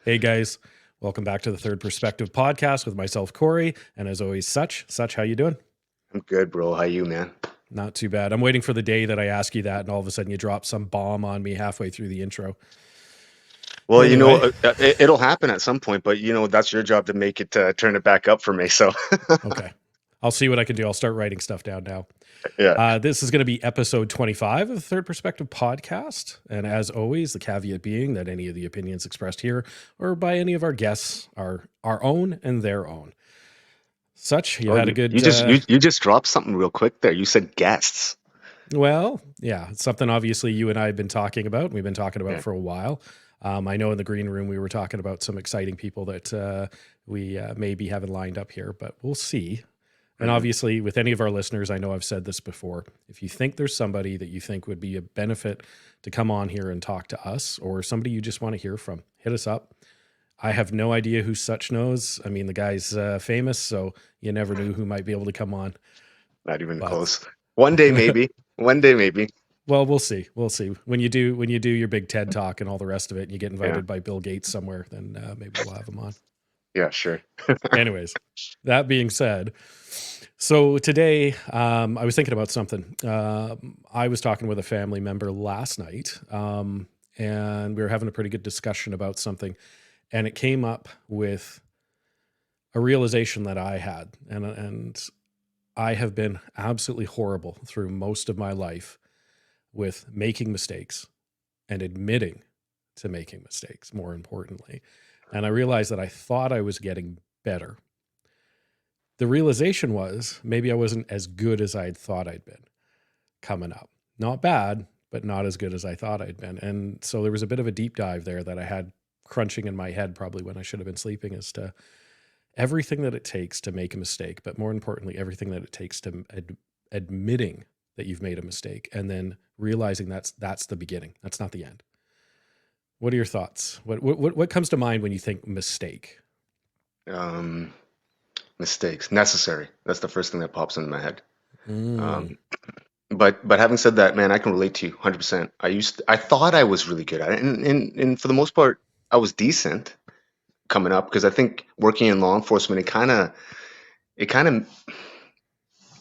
Hey guys, welcome back to the Third Perspective podcast with myself, Corey, and as always, Such. How you doing? I'm good, bro. How you, man? Not too bad. I'm waiting for the day that I ask you that, and all of a sudden you drop some bomb on me halfway through the intro. Well, Anyway, it'll happen at some point, but that's your job to make it turn it back up for me. So, okay, I'll see what I can do. I'll start writing stuff down now. yeah. This is going to be episode 25 of the Third Perspective podcast, and as always, the caveat being that any of the opinions expressed here or by any of our guests are our own and their own. Such, you Oh, had a you you good just you, you just dropped something real quick there. You said guests. Well, yeah, it's something obviously you and I have been talking about. We've been talking about Yeah. for a while. I know in the green room we were talking about some exciting people that we may be having lined up here, but we'll see. And hmm obviously, with any of our listeners, I know I've said this before. If you think there's somebody that you think would be a benefit to come on here and talk to us, or somebody you just want to hear from, hit us up. I have no idea who Such knows. I mean, the guy's famous, so you never knew who might be able to come on. Not even But close. One day, maybe. One day, maybe. well, we'll see. We'll see. When you do your big TED talk and all the rest of it, and you get Yeah. invited by Bill Gates somewhere, then maybe we'll have him on. Yeah, sure. Anyways, that being said, so today I was thinking about something. I was talking with a family member last night, and we were having a pretty good discussion about something, and it came up with a realization that I had, and I have been absolutely horrible through most of my life with making mistakes and admitting to making mistakes, more importantly. And I realized that I thought I was getting better. The realization was maybe I wasn't as good as I had thought I'd been coming up. Not bad, but not as good as I thought I'd been. And so there was a bit of a deep dive there that I had crunching in my head, probably when I should have been sleeping, as to everything that it takes to make a mistake, but more importantly, everything that it takes to admitting that you've made a mistake and then realizing that's the beginning. That's not the end. What are your thoughts? What comes to mind when you think mistake? Um, Mistakes necessary. That's the first thing that pops into my head. Mm, Um, but having said that, man, I can relate to you 100%. I thought I was really good at it, and for the most part, I was decent coming up because I think working in law enforcement, it kind of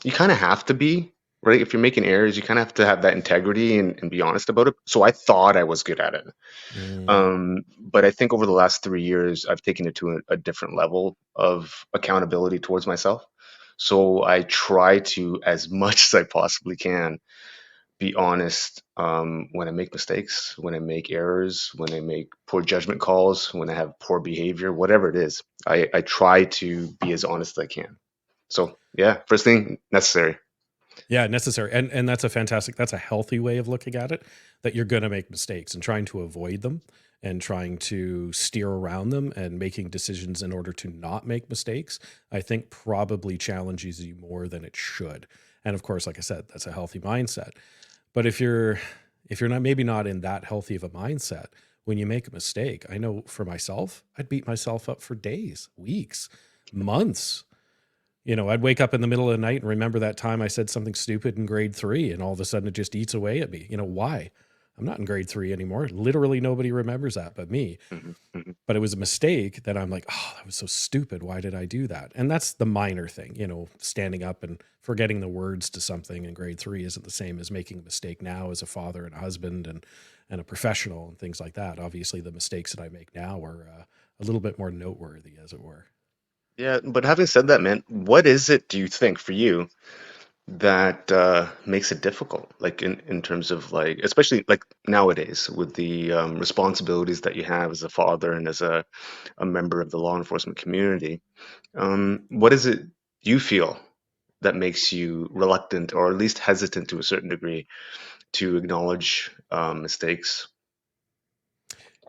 you kind of have to be right. If you're making errors, you kind of have to have that integrity and be honest about it. So I thought I was good at it. mm, But I think over the last 3 years, I've taken it to a different level of accountability towards myself. So I try to, as much as I possibly can, be honest when I make mistakes, when I make errors, when I make poor judgment calls, when I have poor behavior, whatever it is. I try to be as honest as I can. So yeah, first thing necessary. yeah, necessary. And that's a healthy way of looking at it, that you're going to make mistakes and trying to avoid them and trying to steer around them and making decisions in order to not make mistakes, I think probably challenges you more than it should. And of course, like I said, that's a healthy mindset. But if you're not, maybe not in that healthy of a mindset, when you make a mistake, I know for myself, I'd beat myself up for days, weeks, months. I'd wake up in the middle of the night and remember that time I said something stupid in grade 3, and all of a sudden it just eats away at me. Why? I'm not in grade 3 anymore. Literally nobody remembers that but me. hmm hmm But it was a mistake that I'm like, oh, that was so stupid. Why did I do that? And that's the minor thing. Standing up and forgetting the words to something in grade 3 isn't the same as making a mistake now as a father and a husband and a professional and things like that. Obviously, the mistakes that I make now are a little bit more noteworthy, as it were. Yeah, but having said that, man, what is it, do you think, for you that makes it difficult? Like in terms of like, especially like nowadays with the responsibilities that you have as a father and as a member of the law enforcement community. What is it you feel that makes you reluctant or at least hesitant to a certain degree to acknowledge mistakes?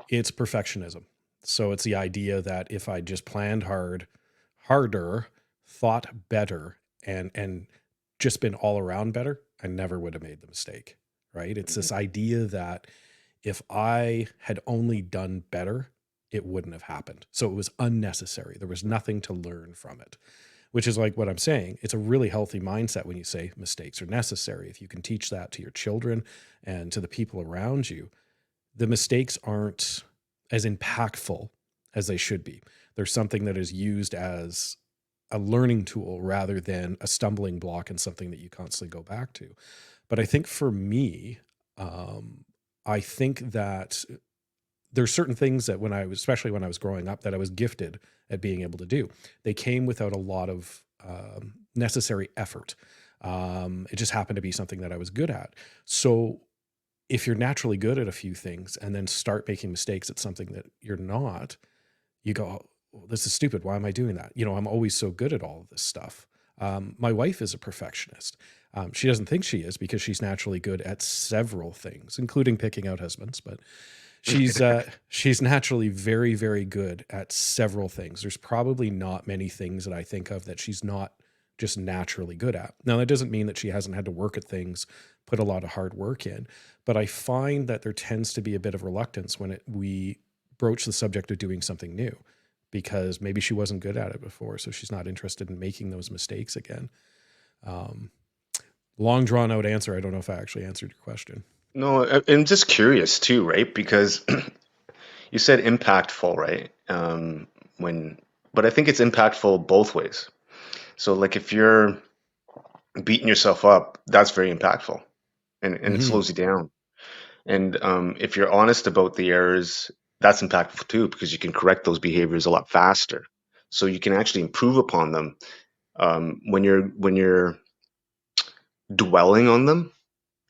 It's perfectionism. So it's the idea that if I just planned harder, thought better, and just been all around better, I never would have made the mistake. Right? It's Mhm. this idea that if I had only done better, it wouldn't have happened. So it was unnecessary. There was nothing to learn from it, which is like what I'm saying. It's a really healthy mindset when you say mistakes are necessary. If you can teach that to your children and to the people around you, the mistakes aren't as impactful as they should be. They're something that is used as a learning tool rather than a stumbling block and something that you constantly go back to. But I think for me, um, I think that there's certain things that especially when I was growing up, that I was gifted at being able to do. They came without a lot of necessary effort. It just happened to be something that I was good at. So if you're naturally good at a few things and then start making mistakes at something that you're not, you go, "Oh, this is stupid. Why am I doing that? I'm always so good at all of this stuff." My wife is a perfectionist. She doesn't think she is because she's naturally good at several things, including picking out husbands. But she's naturally very, very good at several things. There's probably not many things that I think of that she's not just naturally good at. Now, that doesn't mean that she hasn't had to work at things, put a lot of hard work in, but I find that there tends to be a bit of reluctance when we broach the subject of doing something new, because maybe she wasn't good at it before, so she's not interested in making those mistakes again. Um, Long drawn out answer. I don't know if I actually answered your question. No, I'm just curious too, right? Because you said impactful, right? When, but I think it's impactful both ways. So, like, if you're beating yourself up, that's very impactful, and it Hmm. slows you down. And if you're honest about the errors, that's impactful too, because you can correct those behaviors a lot faster. So you can actually improve upon them. When you're dwelling on them,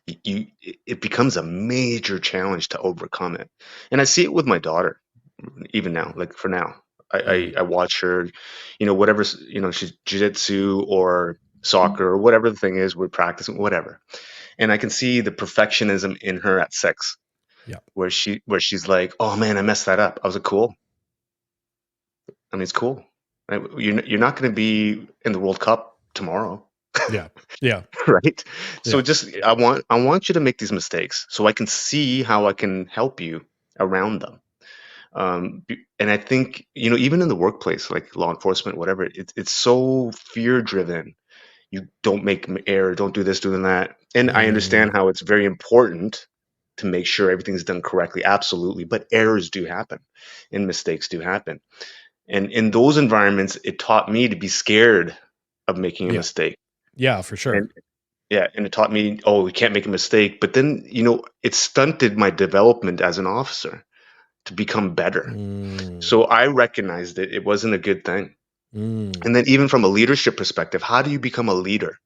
it becomes a major challenge to overcome it. And I see it with my daughter, even now. Like, for now, Mm. I watch her, whatever, she's jiu-jitsu or soccer or whatever the thing is, we're practicing whatever, and I can see the perfectionism in her at 6, Yeah. where she's like, "Oh man, I messed that up." I was like, "Cool. I mean, it's cool. Right? You're not going to be in the World Cup tomorrow." Yeah. Yeah. Right? So Yeah. just I want you to make these mistakes so I can see how I can help you around them. And I think, even in the workplace, like law enforcement, whatever, it's so fear driven. You don't make error, don't do this, doing that. And I understand Mm. how it's very important to make sure everything's done correctly. Absolutely. But errors do happen and mistakes do happen. And in those environments, it taught me to be scared of making a Yeah. mistake. Yeah, for sure. And yeah, and it taught me, oh, we can't make a mistake. But then, it stunted my development as an officer to become better. Mm. So I recognized it wasn't a good thing. Mm. And then, even from a leadership perspective, how do you become a leader?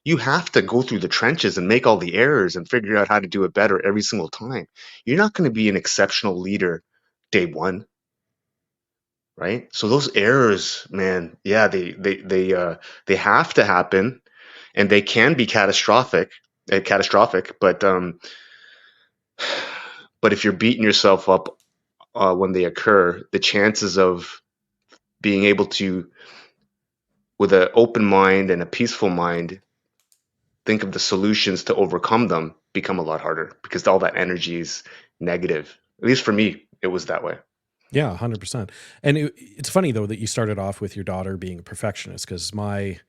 You have to go through the trenches and make all the errors and figure out how to do it better every single time. You're not going to be an exceptional leader day one, right? So those errors, man, yeah, they have to happen, and they can be catastrophic. But if you're beating yourself up when they occur, the chances of being able to, with an open mind and a peaceful mind, think of the solutions to overcome them become a lot harder, because all that energy is negative. At least for me, it was that way. Yeah, 100%. And it's funny though that you started off with your daughter being a perfectionist, because I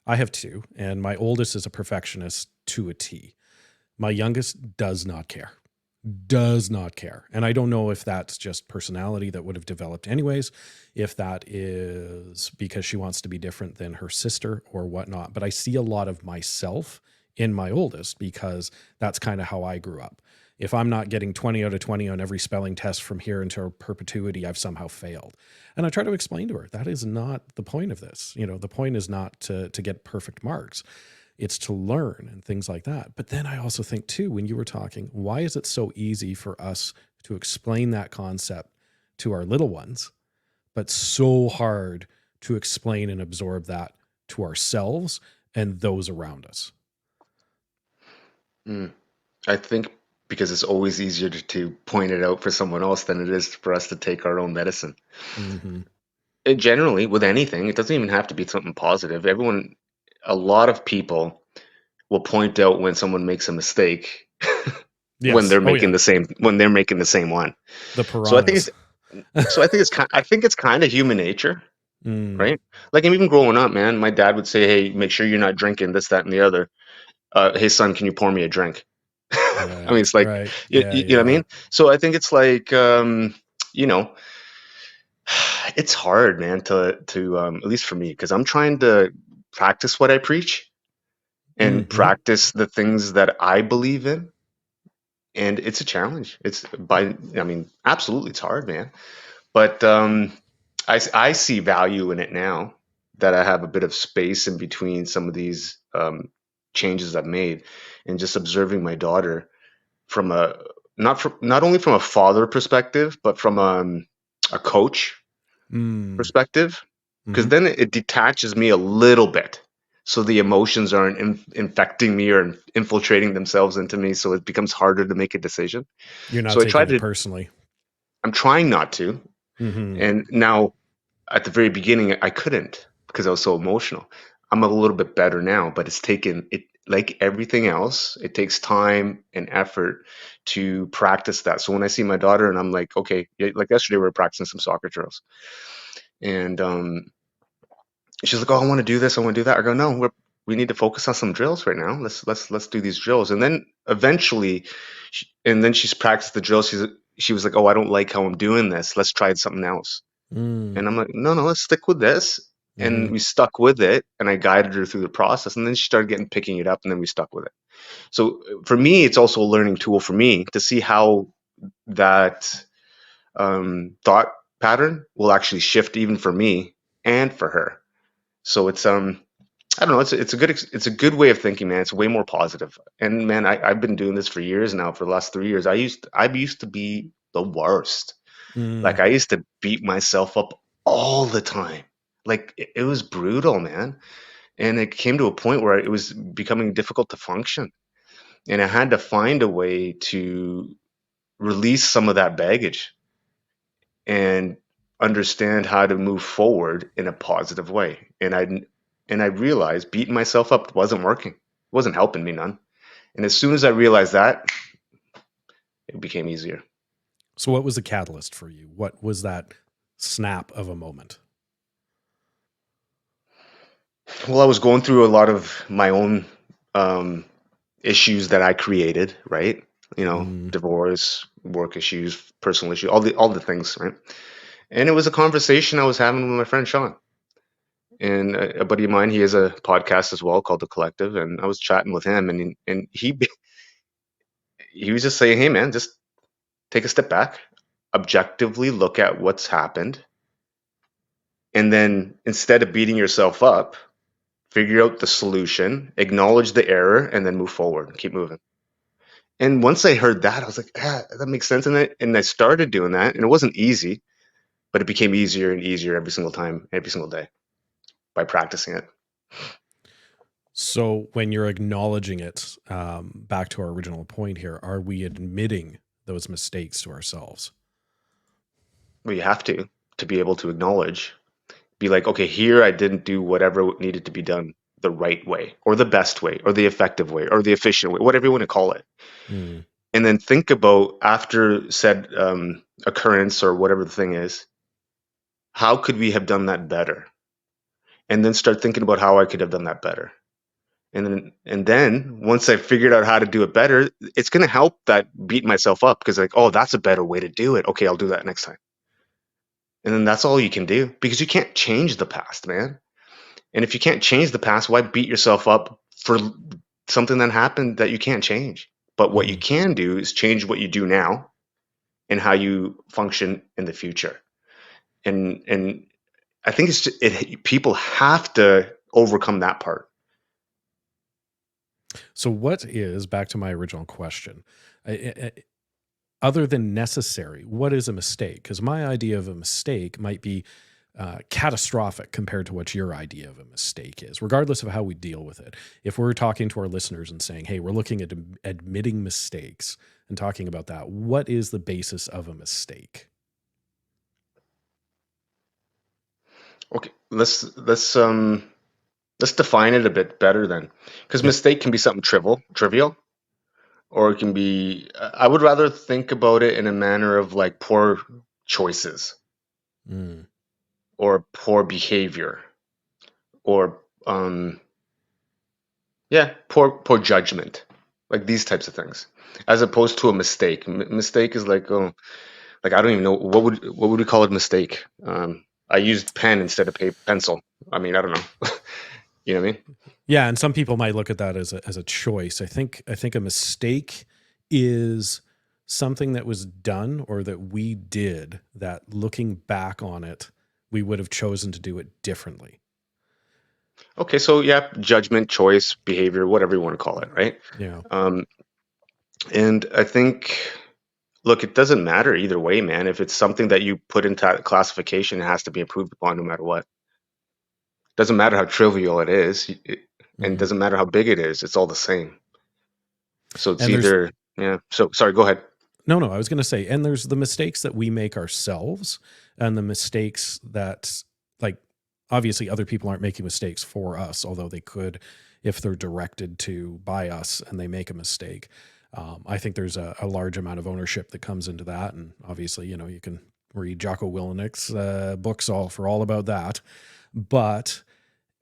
have two, and my oldest is a perfectionist to a T. My youngest does not care. Does not care. And I don't know if that's just personality that would have developed anyways, if that is because she wants to be different than her sister or whatnot. But I see a lot of myself in my oldest because that's kind of how I grew up. If I'm not getting 20 out of 20 on every spelling test from here until perpetuity, I've somehow failed. And I try to explain to her that is not the point of this. The point is not to get perfect marks, it's to learn and things like that. But then I also think too, when you were talking, why is it so easy for us to explain that concept to our little ones, but so hard to explain and absorb that to ourselves and those around us? Mm. I think because it's always easier to point it out for someone else than it is for us to take our own medicine. Hmm. And generally, with anything, it doesn't even have to be something positive. A lot of people will point out when someone makes a mistake Yes. Oh yeah. when they're making the same one. The So I think piranhas. it's kind of human nature, Mm, right? Like, even growing up, man, my dad would say, "Hey, make sure you're not drinking this, that, and the other. Hey, son, can you pour me a drink?" I mean, right. it's like, Right. you, Yeah. you know what I Yeah. mean? So I think it's like, you know, It's hard, man, to at least for me, because I'm trying to practice what I preach and Hmm. practice the things that I believe in, and it's a challenge. I mean, absolutely, it's hard, man. But I see value in it now that I have a bit of space in between some of these changes I've made, and just observing my daughter from not only from a father perspective, but from a coach Mm. perspective, because Hmm. then it detaches me a little bit. So the emotions aren't infecting me or infiltrating themselves into me, so it becomes harder to make a decision. You're not So I try taking it to, personally. I'm trying not to. Hmm. And now at the very beginning, I couldn't because I was so emotional. I'm a little bit better now, but it's taken it like everything else, it takes time and effort to practice that. So when I see my daughter and I'm like, okay, like yesterday we were practicing some soccer drills, and she's like, "Oh, I want to do this. I want to do that." I go, "No, we need to focus on some drills right now. Let's do these drills." And then eventually, and then she's practiced the drills. She was like, "Oh, I don't like how I'm doing this. Let's try something else." Mm. And I'm like, "No, no, let's stick with this." And Hmm. we stuck with it, and I guided her through the process. And then she started getting picking it up, and then we stuck with it. So for me, it's also a learning tool for me to see how that thought pattern will actually shift even for me and for her. So it's I don't know. It's a good way of thinking, man. It's way more positive. And man, I've been doing this for years now. For the last 3 years, I used to be the worst. Like Mm. I used to beat myself up all the time. Like it was brutal, man. And it came to a point where it was becoming difficult to function. And I had to find a way to release some of that baggage and understand how to move forward in a positive way. And I realized beating myself up wasn't working. It wasn't helping me none. And as soon as I realized that, it became easier. So, what was the catalyst for you? What was that snap of a moment? Well, I was going through a lot of my own um, issues that I created, right? Mm. Divorce, work issues, personal issues, all the things, right? And it was a conversation I was having with my friend Sean. And a buddy of mine, he has a podcast as well called The Collective, and I was chatting with him, and he was just saying, "Hey, man, just take a step back, objectively look at what's happened, and then instead of beating yourself up, figure out the solution, acknowledge the error, and then move forward, keep moving." And once I heard that, I was like, that makes sense. And I started doing that, and it wasn't easy, but it became easier and easier every single time, every single day by practicing it. So, when you're acknowledging it, back to our original point here, are we admitting those mistakes to ourselves? Well, you have to be able to acknowledge, be like, okay, here I didn't do whatever needed to be done the right way, or the best way, or the effective way, or the efficient way, whatever you want to call it. Mm. And then think about after said occurrence or whatever the thing is, how could we have done that better? And then start thinking about how I could have done that better. And then once I figured out how to do it better, it's gonna help that beat myself up because like, oh, that's a better way to do it. Okay, I'll do that next time. And then that's all you can do because you can't change the past, man. And if you can't change the past, why beat yourself up for something that happened that you can't change? But what you Mm. can do is change what you do now and how you function in the future. And I think people have to overcome that part. So, what is, back to my original question, other than necessary, what is a mistake? Because my idea of a mistake might be catastrophic compared to what your idea of a mistake is, regardless of how we deal with it. If we're talking to our listeners and saying, hey, we're looking at admitting mistakes and talking about that, what is the basis of a mistake? Okay, let's define it a bit better then, because Yep. mistake can be something trivial, or it can be. I would rather think about it in a manner of like poor choices Mm. or poor behavior or yeah, poor judgment, like these types of things, as opposed to a mistake. Mistake is like, oh, like I don't even know what would we call it mistake. I used pen instead of pencil. I mean, I don't know. You know what I mean? Yeah, and some people might look at that as a choice. I think a mistake is something that was done or that we did that looking back on it, we would have chosen to do it differently. Okay, so yeah, judgment, choice, behavior, whatever you want to call it, right? Yeah. Um, and I think, look, it doesn't matter either way, man. If it's something that you put into that classification, it has to be improved upon no matter what. Doesn't matter how trivial it is, and Mhm. doesn't matter how big it is. It's all the same. So it's And there's either, yeah. So sorry, go ahead. no, I was going to say, and there's the mistakes that we make ourselves and the mistakes that, like, obviously other people aren't making mistakes for us, although they could if they're directed to by us and they make a mistake. I think there's a large amount of ownership that comes into that. And obviously, you can read Jocko Willenick's books all about that. But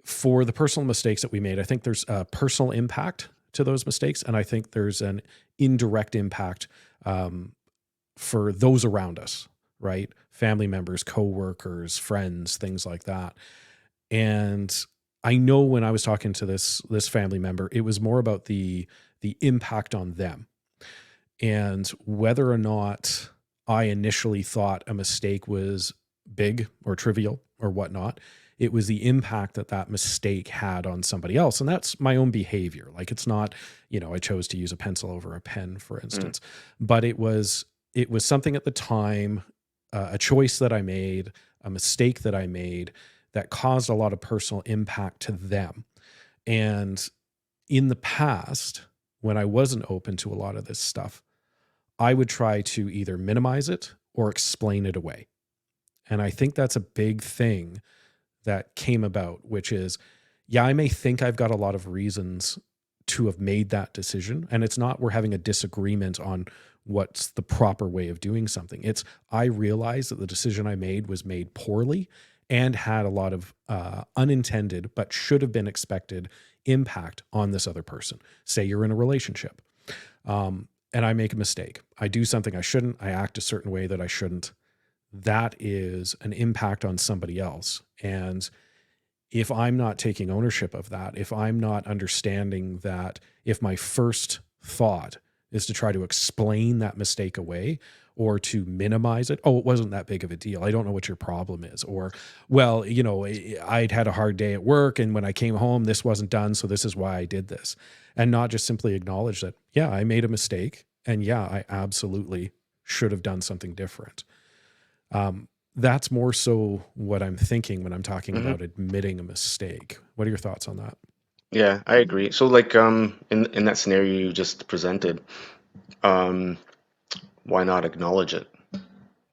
for the personal mistakes that we made, I think there's a personal impact to those mistakes. And I think there's an indirect impact um, for those around us, right? Family members, coworkers, friends, things like that. And I know when I was talking to this family member, it was more about the impact on them and whether or not I initially thought a mistake was big or trivial or whatnot. It was the impact that that mistake had on somebody else. And that's my own behavior. Like it's not, I chose to use a pencil over a pen, for Mm, instance, but it was something at the time, a choice that I made, a mistake that I made that caused a lot of personal impact to them. And in the past, when I wasn't open to a lot of this stuff, I would try to either minimize it or explain it away. And I think that's a big thing that came about, which is, yeah, I may think I've got a lot of reasons to have made that decision. And it's not we're having a disagreement on what's the proper way of doing something. It's I realize that the decision I made was made poorly and had a lot of unintended, but should have been expected impact on this other person. Say you're in a relationship and I make a mistake. I do something I shouldn't. I act a certain way that I shouldn't. That is an impact on somebody else. And if I'm not taking ownership of that, if I'm not understanding that, if my first thought is to try to explain that mistake away or to minimize it, oh, it wasn't that big of a deal. I don't know what your problem is. Or, well, I'd had a hard day at work and when I came home, this wasn't done. So this is why I did this. And not just simply acknowledge that, yeah, I made a mistake. And yeah, I absolutely should have done something different. That's more so what I'm thinking when I'm talking mhm. about admitting a mistake. What are your thoughts on that? Yeah, I agree. So like in that scenario you just presented, um, why not acknowledge it?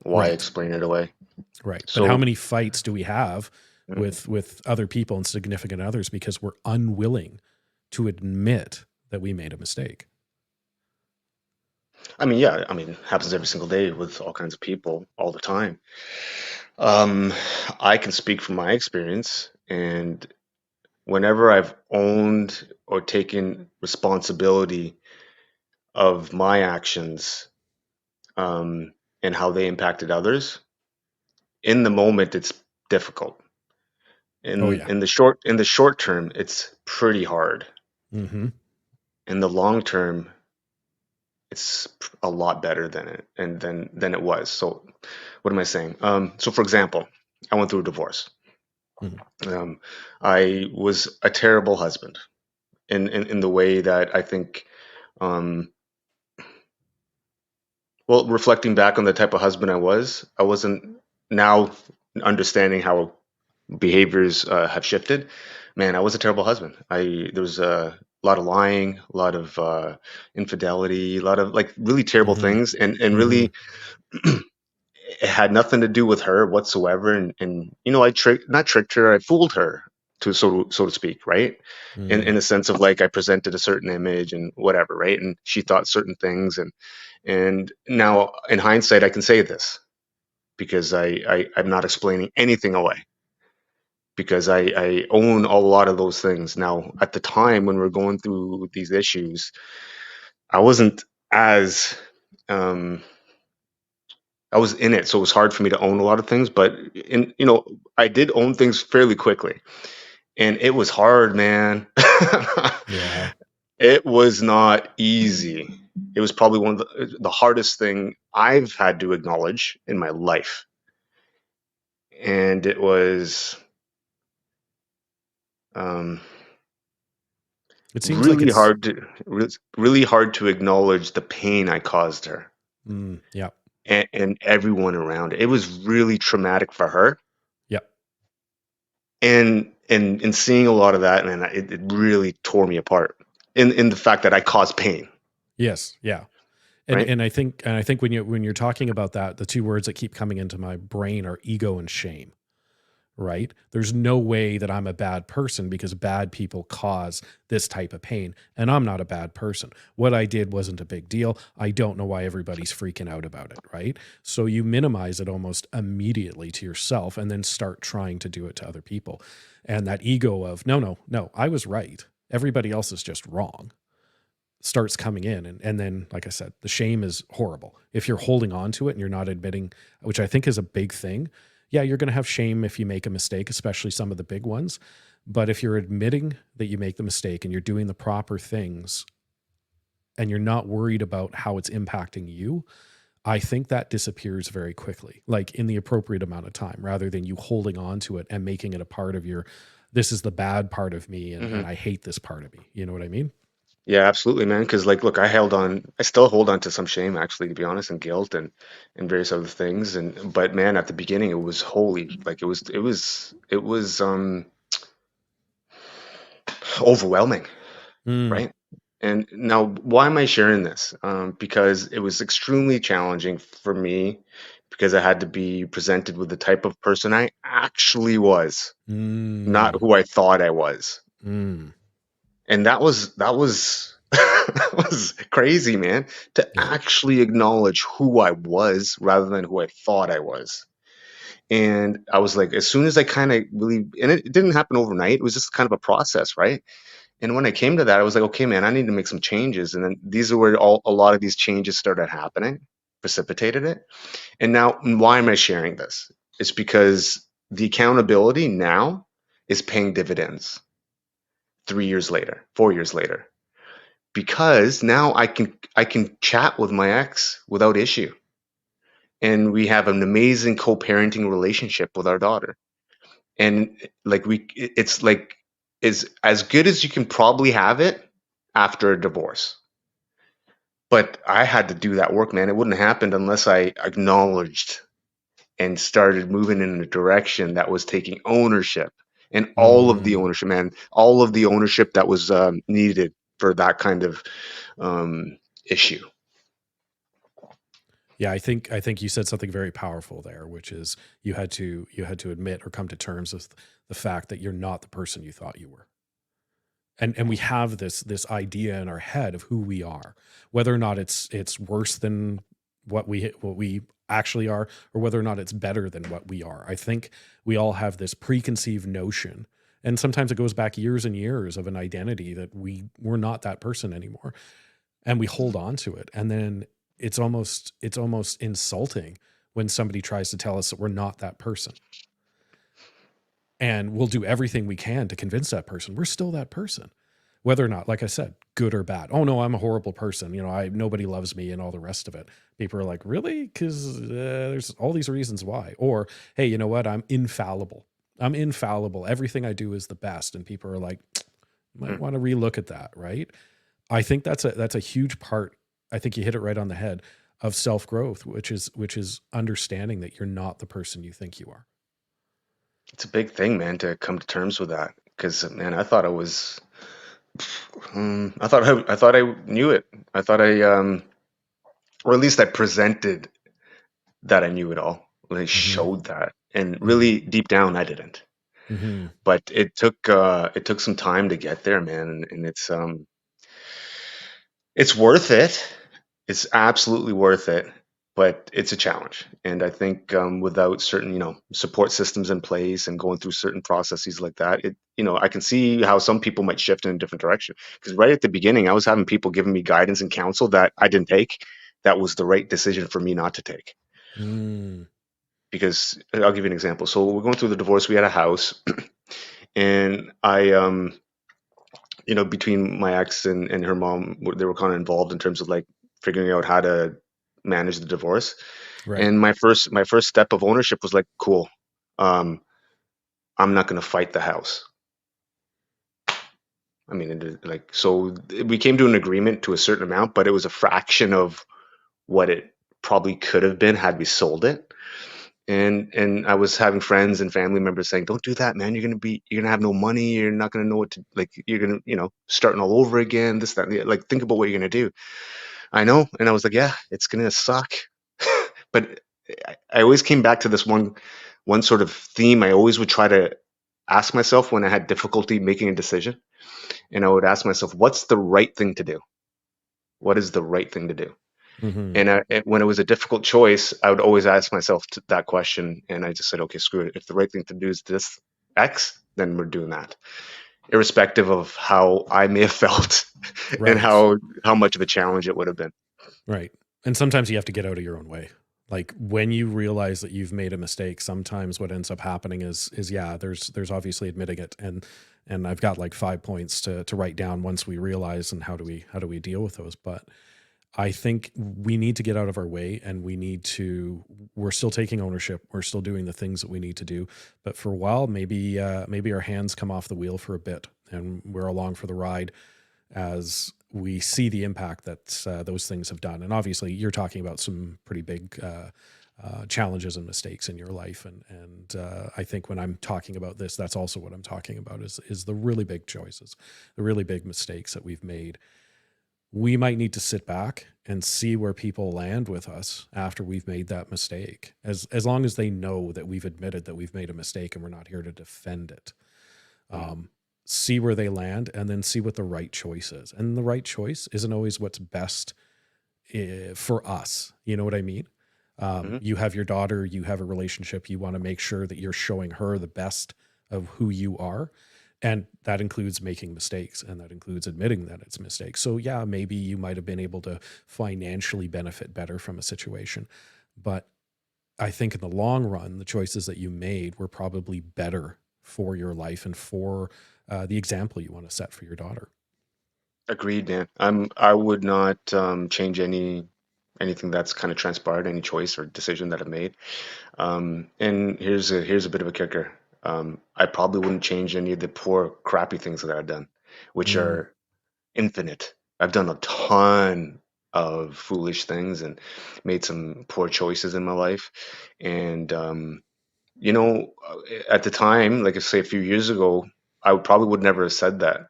Why Right. explain it away? Right. But how So many fights do we have mm, with other people and significant others because we're unwilling to admit that we made a mistake? I mean, yeah, I mean, it happens every single day with all kinds of people all the time. Um, I can speak from my experience, and whenever I've owned or taken responsibility of my actions, um, and how they impacted others, in the moment it's difficult. Oh In yeah. in the short term, it's pretty hard. Hmm. In the long term, it's a lot better than than it was. So, what am I saying? So, for example, I went through a divorce. Hmm. Um, I was a terrible husband in the way that I think, um, well, reflecting back on the type of husband I wasn't now understanding how behaviors have shifted. Man, I was a terrible husband. There was a lot of lying, a lot of infidelity, a lot of like really terrible Hmm. things, and Hmm. really it had nothing to do with her whatsoever. And you know, I tricked not tricked her, I fooled her to so to speak, right? In Hmm. a sense of like I presented a certain image and whatever, right? And she thought certain things, and now in hindsight, I can say this because I'm not explaining anything away because I own a lot of those things. Now, at the time when we're going through these issues, I wasn't as um, I was in it, so it was hard for me to own a lot of things. But in I did own things fairly quickly, and it was hard, man. Yeah. It was not easy. It was probably one of the hardest thing I've had to acknowledge in my life, and it was um, It seems like really it's hard to really hard to acknowledge the pain I caused her yeah. and everyone around it. It was really traumatic for her, Yeah. and seeing a lot of that, man, it really tore me apart in the fact that I caused pain, Yes. Yeah. right? And I think when you're talking about that, the two words that keep coming into my brain are ego and shame, right? There's no way that I'm a bad person because bad people cause this type of pain. And I'm not a bad person. What I did wasn't a big deal. I don't know why everybody's freaking out about it, right? So you minimize it almost immediately to yourself and then start trying to do it to other people. And that ego of, no, no, no, I was right. Everybody else is just wrong starts coming in. And then, like I said, the shame is horrible. If you're holding on to it and you're not admitting, which I think is a big thing, yeah, you're going to have shame if you make a mistake, especially some of the big ones. But if you're admitting that you make the mistake and you're doing the proper things and you're not worried about how it's impacting you, I think that disappears very quickly, like in the appropriate amount of time, rather than you holding on to it and making it a part of your, this is the bad part of me and Hmm. I hate this part of me. You know what I mean? Yeah, absolutely, man. Because like, look, I still hold on to some shame, actually, to be honest, and guilt and various other things. And but man, at the beginning, it was holy, like it was overwhelming, Mm, right? And now, why am I sharing this? Because it was extremely challenging for me because I had to be presented with the type of person I actually was, not mm. who I thought I was. Mm, And that was that was crazy, man, to yeah. actually acknowledge who I was rather than who I thought I was. And I was like, as soon as I kind of really, and it didn't happen overnight, it was just kind of a process, right? And when I came to that, I was like, okay, man, I need to make some changes. And then these are where a lot of these changes started happening, precipitated it. And now, why am I sharing this? It's because the accountability now is paying dividends 3 years later, 4 years later, because now I can chat with my ex without issue, and we have an amazing co-parenting relationship with our daughter. And like it's like is as good as you can probably have it after a divorce. But I had to do that work, man. It wouldn't have happened unless I acknowledged and started moving in a direction that was taking ownership, and all of the Mm. ownership, man, all of the ownership that was needed for that kind of issue. Yeah, I think you said something very powerful there, which is you had to admit or come to terms with the fact that you're not the person you thought you were. And we have this idea in our head of who we are, whether or not it's worse than what we actually are, or whether or not it's better than what we are. I think we all have this preconceived notion, and sometimes it goes back years and years of an identity that we're not that person anymore, and we hold on to it, and then it's almost insulting when somebody tries to tell us that we're not that person, and we'll do everything we can to convince that person we're still that person, whether or not, like I said, good or bad. Oh no, I'm a horrible person, I nobody loves me and all the rest of it. People are like, really? Because there's all these reasons why. Or, hey, you know what, I'm infallible, everything I do is the best, and people are like, might Mm. want to relook at that, right? I think that's a huge part. I think you hit it right on the head of self growth, which is understanding that you're not the person you think you are. It's a big thing, man, to come to terms with that. Because, man, I thought I was, I thought I knew it. I thought or at least I presented that I knew it all. Like Hmm. showed that, and Hmm. really deep down, I didn't. Hmm. But it took some time to get there, man, and it's worth it. It's absolutely worth it, but it's a challenge. And I think without certain, support systems in place and going through certain processes like that, I can see how some people might shift in a different direction. Because right at the beginning, I was having people giving me guidance and counsel that I didn't take. That was the right decision for me not to take. Mm. because I'll give you an example. So we're going through the divorce. We had a house, and between my ex and her mom, they were kind of involved in terms of like figuring out how to manage the divorce. Right. And my first step of ownership was like, cool. Um, I'm not going to fight the house. I mean, like, so we came to an agreement to a certain amount, but it was a fraction of what it probably could have been had we sold it. And I was having friends and family members saying, "Don't do that, man. You're gonna have no money. You're not gonna know what to like. You're gonna, starting all over again. This, that, and the, like, think about what you're gonna do." I know, and I was like, "Yeah, it's gonna suck." But I always came back to this one sort of theme. I always would try to ask myself when I had difficulty making a decision, and I would ask myself, "What's the right thing to do? What is the right thing to do?" Hmm. And when it was a difficult choice, I would always ask myself that question, and I just said, "Okay, screw it. If the right thing to do is this X, then we're doing that, irrespective of how I may have felt and Right. how much of a challenge it would have been." Right. And sometimes you have to get out of your own way. Like when you realize that you've made a mistake, sometimes what ends up happening is yeah, there's obviously admitting it, and I've got like 5 points to write down once we realize, and how do we deal with those. But I think we need to get out of our way, and we're still taking ownership. We're still doing the things that we need to do. But for a while, maybe our hands come off the wheel for a bit, and we're along for the ride as we see the impact that those things have done. And obviously, you're talking about some pretty big challenges and mistakes in your life. And I think when I'm talking about this, that's also what I'm talking about is the really big choices, the really big mistakes that we've made. We might need to sit back and see where people land with us after we've made that mistake, as long as they know that we've admitted that we've made a mistake and we're not here to defend it. Mm. um, See where they land, and then see what the right choice is. And the right choice isn't always what's best for us. You know what I mean? Mhm. You have your daughter, you have a relationship, you want to make sure that you're showing her the best of who you are. And that includes making mistakes, and that includes admitting that it's mistakes. So, yeah, maybe you might have been able to financially benefit better from a situation. But I think in the long run, the choices that you made were probably better for your life and for the example you want to set for your daughter. Agreed, man. I would not change anything that's kind of transpired, any choice or decision that I made. And here's a bit of a kicker. I probably wouldn't change any of the poor, crappy things that I've done, which Mm. are infinite. I've done a ton of foolish things and made some poor choices in my life. And at the time, like I say, a few years ago, I probably would never have said that.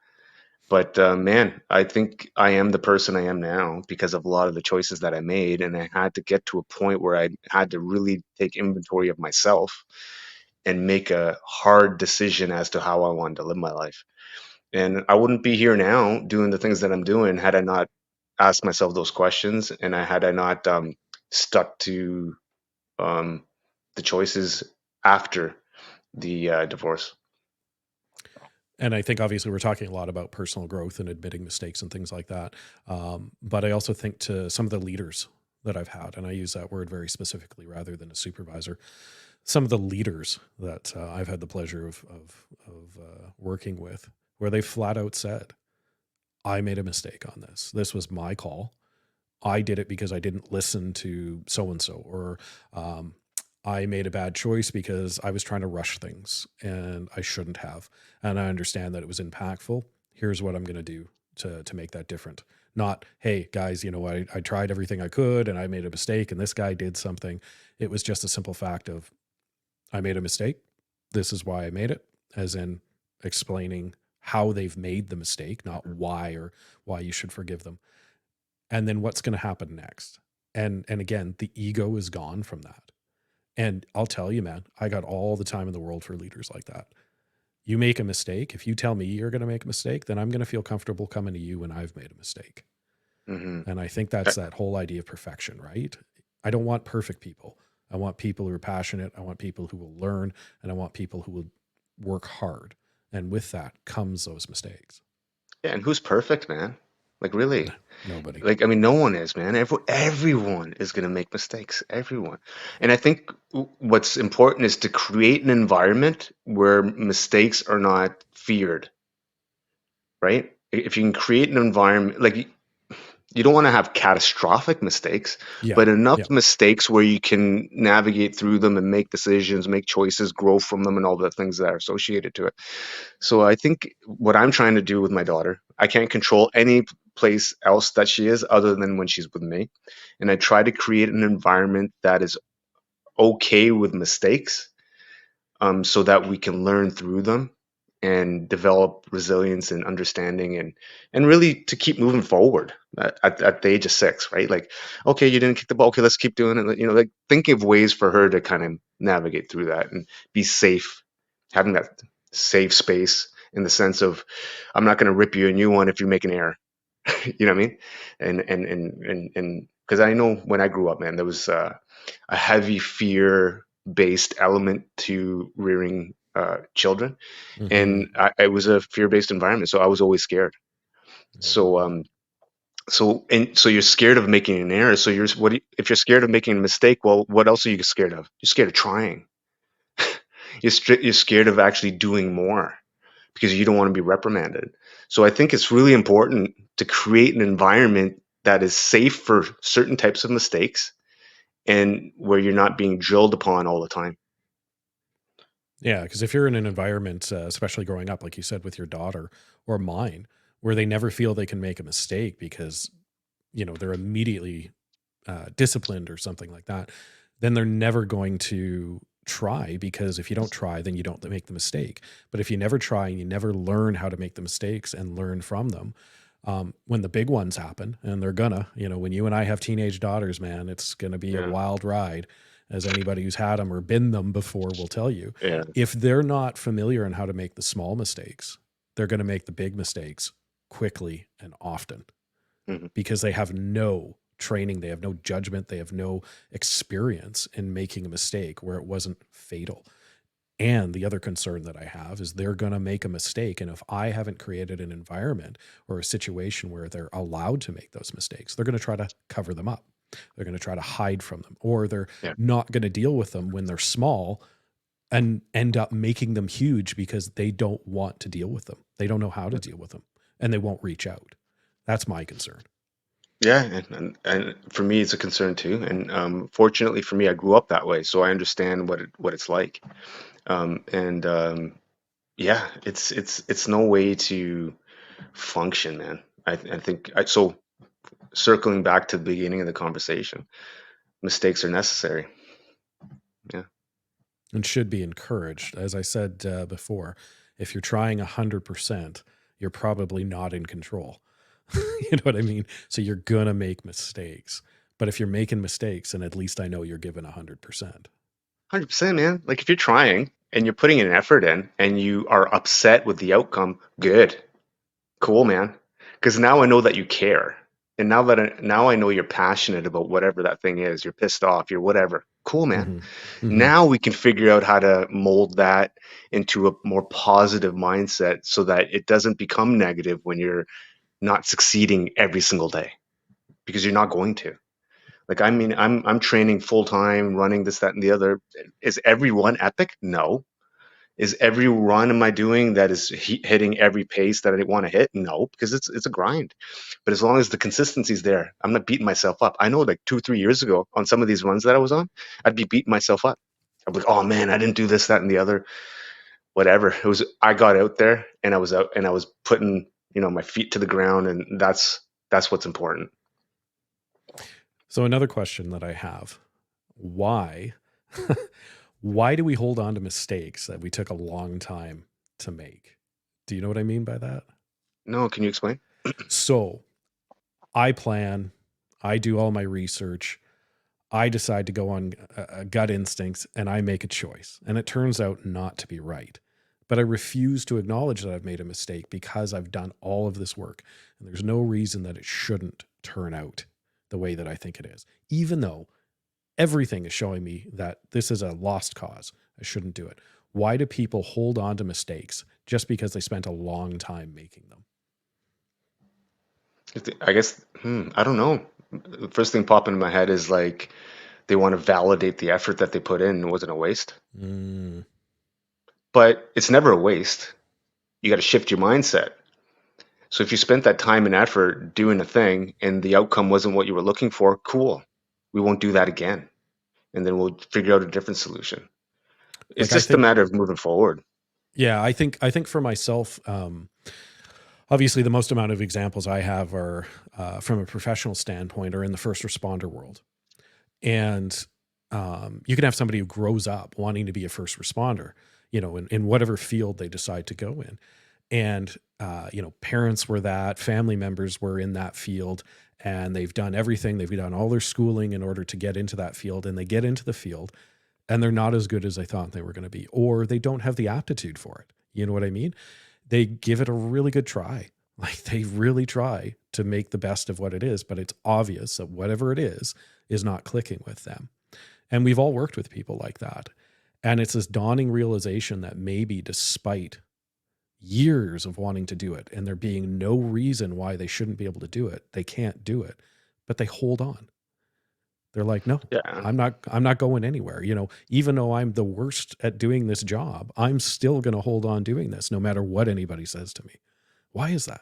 But man, I think I am the person I am now because of a lot of the choices that I made, and I had to get to a point where I had to really take inventory of myself and make a hard decision as to how I wanted to live my life. And I wouldn't be here now doing the things that I'm doing had I not asked myself those questions, and had I not stuck to um, the choices after the divorce. And I think obviously we're talking a lot about personal growth and admitting mistakes and things like that. But I also think to some of the leaders that I've had, and I use that word very specifically rather than a supervisor, some of the leaders that I've had the pleasure of working with, where they flat out said, I made a mistake on this. This was my call. I did it because I didn't listen to so and so, or um, I made a bad choice because I was trying to rush things and I shouldn't have. And I understand that it was impactful. Here's what I'm going to do to make that different. Not, hey guys, I tried everything I could and I made a mistake and this guy did something. It was just a simple fact of I made a mistake. This is why I made it, as in explaining how they've made the mistake, not why or why you should forgive them, and then what's going to happen next. And again, the ego is gone from that. And I'll tell you, man, I got all the time in the world for leaders like that. You make a mistake, if you tell me you're going to make a mistake, then I'm going to feel comfortable coming to you when I've made a mistake. Hmm. And I think that's that whole idea of perfection, right? I don't want perfect people. I want people who are passionate, I want people who will learn, and I want people who will work hard. And with that comes those mistakes. Yeah, and who's perfect, man? Like really. N- Nobody. Like, I mean, no one is, man. Everyone is going to make mistakes. Everyone. And I think what's important is to create an environment where mistakes are not feared, right? If you can create an environment, like you don't want to have catastrophic mistakes, Yeah. but enough Yeah. mistakes where you can navigate through them and make decisions, make choices, grow from them, and all the things that are associated to it. So I think what I'm trying to do with my daughter, I can't control any place else that she is other than when she's with me. And I try to create an environment that is okay with mistakes, so that we can learn through them and develop resilience and understanding, and really to keep moving forward at the age of 6, right? Like, okay, you didn't kick the ball. Okay, let's keep doing it. Like thinking of ways for her to kind of navigate through that and be safe, having that safe space in the sense of I'm not going to rip you a new one if you make an error. You know what I mean? And because I know when I grew up, man, there was a heavy fear based element to rearing children, Hmm. and it was a fear based environment, so I was always scared. So so you're scared of making an error. So if you're scared of making a mistake? Well, what else are you scared of? You're scared of trying. You're scared of actually doing more because you don't want to be reprimanded. So I think it's really important to create an environment that is safe for certain types of mistakes and where you're not being drilled upon all the time. Yeah, because if you're in an environment, especially growing up, like you said with your daughter or mine, where they never feel they can make a mistake because they're immediately disciplined or something like that, then they're never going to try, because if you don't try, then you don't make the mistake. But if you never try and you never learn how to make the mistakes and learn from them, when the big ones happen, and they're gonna, when you and I have teenage daughters, man, it's gonna be a Yeah, wild ride, as anybody who's had them or been them before will tell you. yeah, If they're not familiar in how to make the small mistakes, they're going to make the big mistakes quickly and often, hmm, because they have no training, they have no judgment, they have no experience in making a mistake where it wasn't fatal. And the other concern that I have is they're going to make a mistake. And if I haven't created an environment or a situation where they're allowed to make those mistakes, they're going to try to cover them up. They're going to try to hide from them, or they're yeah, not going to deal with them when they're small and end up making them huge because they don't want to deal with them. They don't know how to deal with them, and they won't reach out. That's my concern. yeah. And for me, it's a concern too. And fortunately for me, I grew up that way, so I understand what it's like. And yeah, it's no way to function, man. I think so. Circling back to the beginning of the conversation, mistakes are necessary. Yeah, And should be encouraged. As I said before, if you're trying 100%, you're probably not in control. You know what I mean? So you're going to make mistakes. But if you're making mistakes, and at least I know you're giving 100%. 100%, man. Like if you're trying and you're putting an effort in and you are upset with the outcome, good. Cool, man. Because now I know that you care. And now I know you're passionate about whatever that thing is. You're pissed off, you're whatever. Cool, man. Hmm. Hmm. Now we can figure out how to mold that into a more positive mindset so that it doesn't become negative when you're not succeeding every single day, because you're not going to. Like, I mean, I'm training full time, running this, that, and the other. Is every run epic? No. Is every run am I doing that is hitting every pace that I want to hit? No, because it's a grind. But as long as the consistency's there, I'm not beating myself up. I know, like 2, 3 years ago, on some of these runs that I was on, I'd be beating myself up. I'd be like, oh man, I didn't do this, that, and the other. Whatever. It was. I got out there and I was out and I was putting my feet to the ground, and that's what's important. So another question that I have: why, why do we hold on to mistakes that we took a long time to make? Do you know what I mean by that? No, can you explain? So I plan, I do all my research, I decide to go on a gut instincts, and I make a choice. And it turns out not to be right. But I refuse to acknowledge that I've made a mistake because I've done all of this work. And there's no reason that it shouldn't turn out the way that I think it is, even though everything is showing me that this is a lost cause. I shouldn't do it. Why do people hold on to mistakes just because they spent a long time making them? I guess, I don't know. The first thing popping in my head is like they want to validate the effort that they put in. It wasn't a waste, Mm, but it's never a waste. You got to shift your mindset. So if you spent that time and effort doing a thing and the outcome wasn't what you were looking for, cool. We won't do that again. And then we'll figure out a different solution. It's like I just a think, matter of moving forward. yeah, I think for myself, obviously the most amount of examples I have are from a professional standpoint are in the first responder world. And you can have somebody who grows up wanting to be a first responder, in whatever field they decide to go in. And, parents were that, family members were in that field, and they've done everything. They've done all their schooling in order to get into that field. And they get into the field and they're not as good as they thought they were going to be, or they don't have the aptitude for it. You know what I mean? They give it a really good try. Like they really try to make the best of what it is, but it's obvious that whatever it is not clicking with them. And we've all worked with people like that. And it's this dawning realization that maybe despite years of wanting to do it and there being no reason why they shouldn't be able to do it, they can't do it, but they hold on. They're like, no, Yeah. I'm not going anywhere. Even though I'm the worst at doing this job, I'm still going to hold on doing this no matter what anybody says to me. Why is that?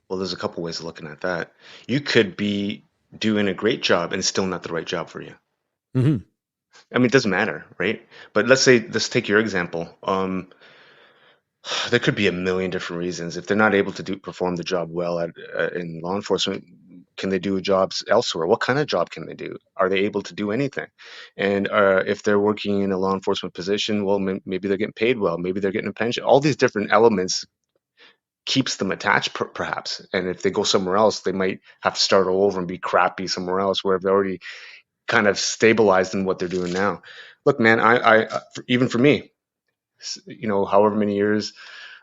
Well, there's a couple ways of looking at that. You could be doing a great job and still not the right job for you. Hmm. I mean, it doesn't matter, right? But let's take your example. There could be a million different reasons. If they're not able to perform the job well in law enforcement, can they do jobs elsewhere? What kind of job can they do? Are they able to do anything? And if they're working in a law enforcement position, well, maybe they're getting paid well, maybe they're getting a pension. All these different elements keeps them attached, perhaps. And if they go somewhere else, they might have to start all over and be crappy somewhere else where they're already kind of stabilized in what they're doing now. Look, man, even for me, however many years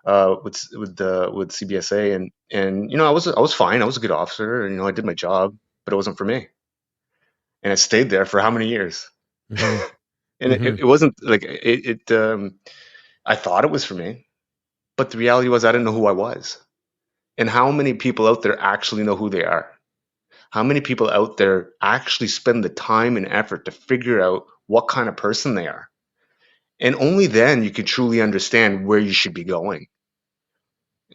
with CBSA, and I was fine. I was a good officer, and I did my job, but it wasn't for me. And I stayed there for how many years? Hmm. And Hmm. it wasn't like I thought it was for me, but the reality was I didn't know who I was. And how many people out there actually know who they are? How many people out there actually spend the time and effort to figure out what kind of person they are? And only then you can truly understand where you should be going.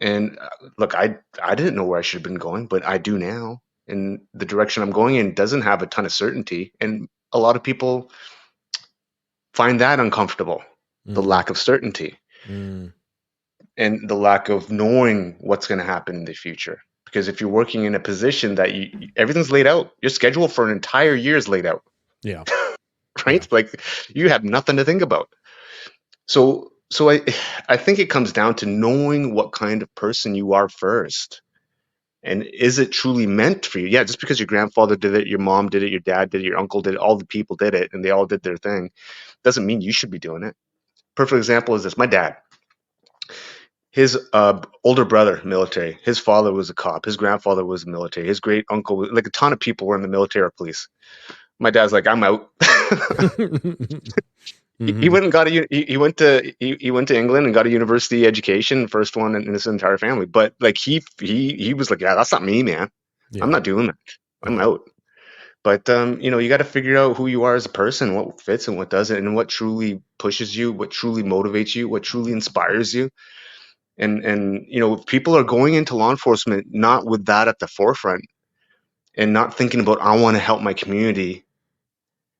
And look, I didn't know where I should have been going, but I do now. And the direction I'm going in doesn't have a ton of certainty. And a lot of people find that uncomfortable, the Mm, lack of certainty mm, and the lack of knowing what's going to happen in the future. Because if you're working in a position that everything's laid out, your schedule for an entire year is laid out, yeah, yeah. right? Like you have nothing to think about. So I think it comes down to knowing what kind of person you are first. And is it truly meant for you? Yeah, just because your grandfather did it, your mom did it, your dad did it, your uncle did it, all the people did it, and they all did their thing, doesn't mean you should be doing it. Perfect example is this: my dad, his older brother, military. His father was a cop. His grandfather was military. His great uncle, like a ton of people, were in the military or police. My dad's like, I'm out. He Hmm. went and got he went to England and got a university education, first one in his entire family. But like he was like, yeah, that's not me, man. I'm Yeah, not doing that. I'm yeah. out. But you got to figure out who you are as a person, what fits and what doesn't, and what truly pushes you, what truly motivates you, what truly inspires you. And people are going into law enforcement not with that at the forefront and not thinking about I want to help my community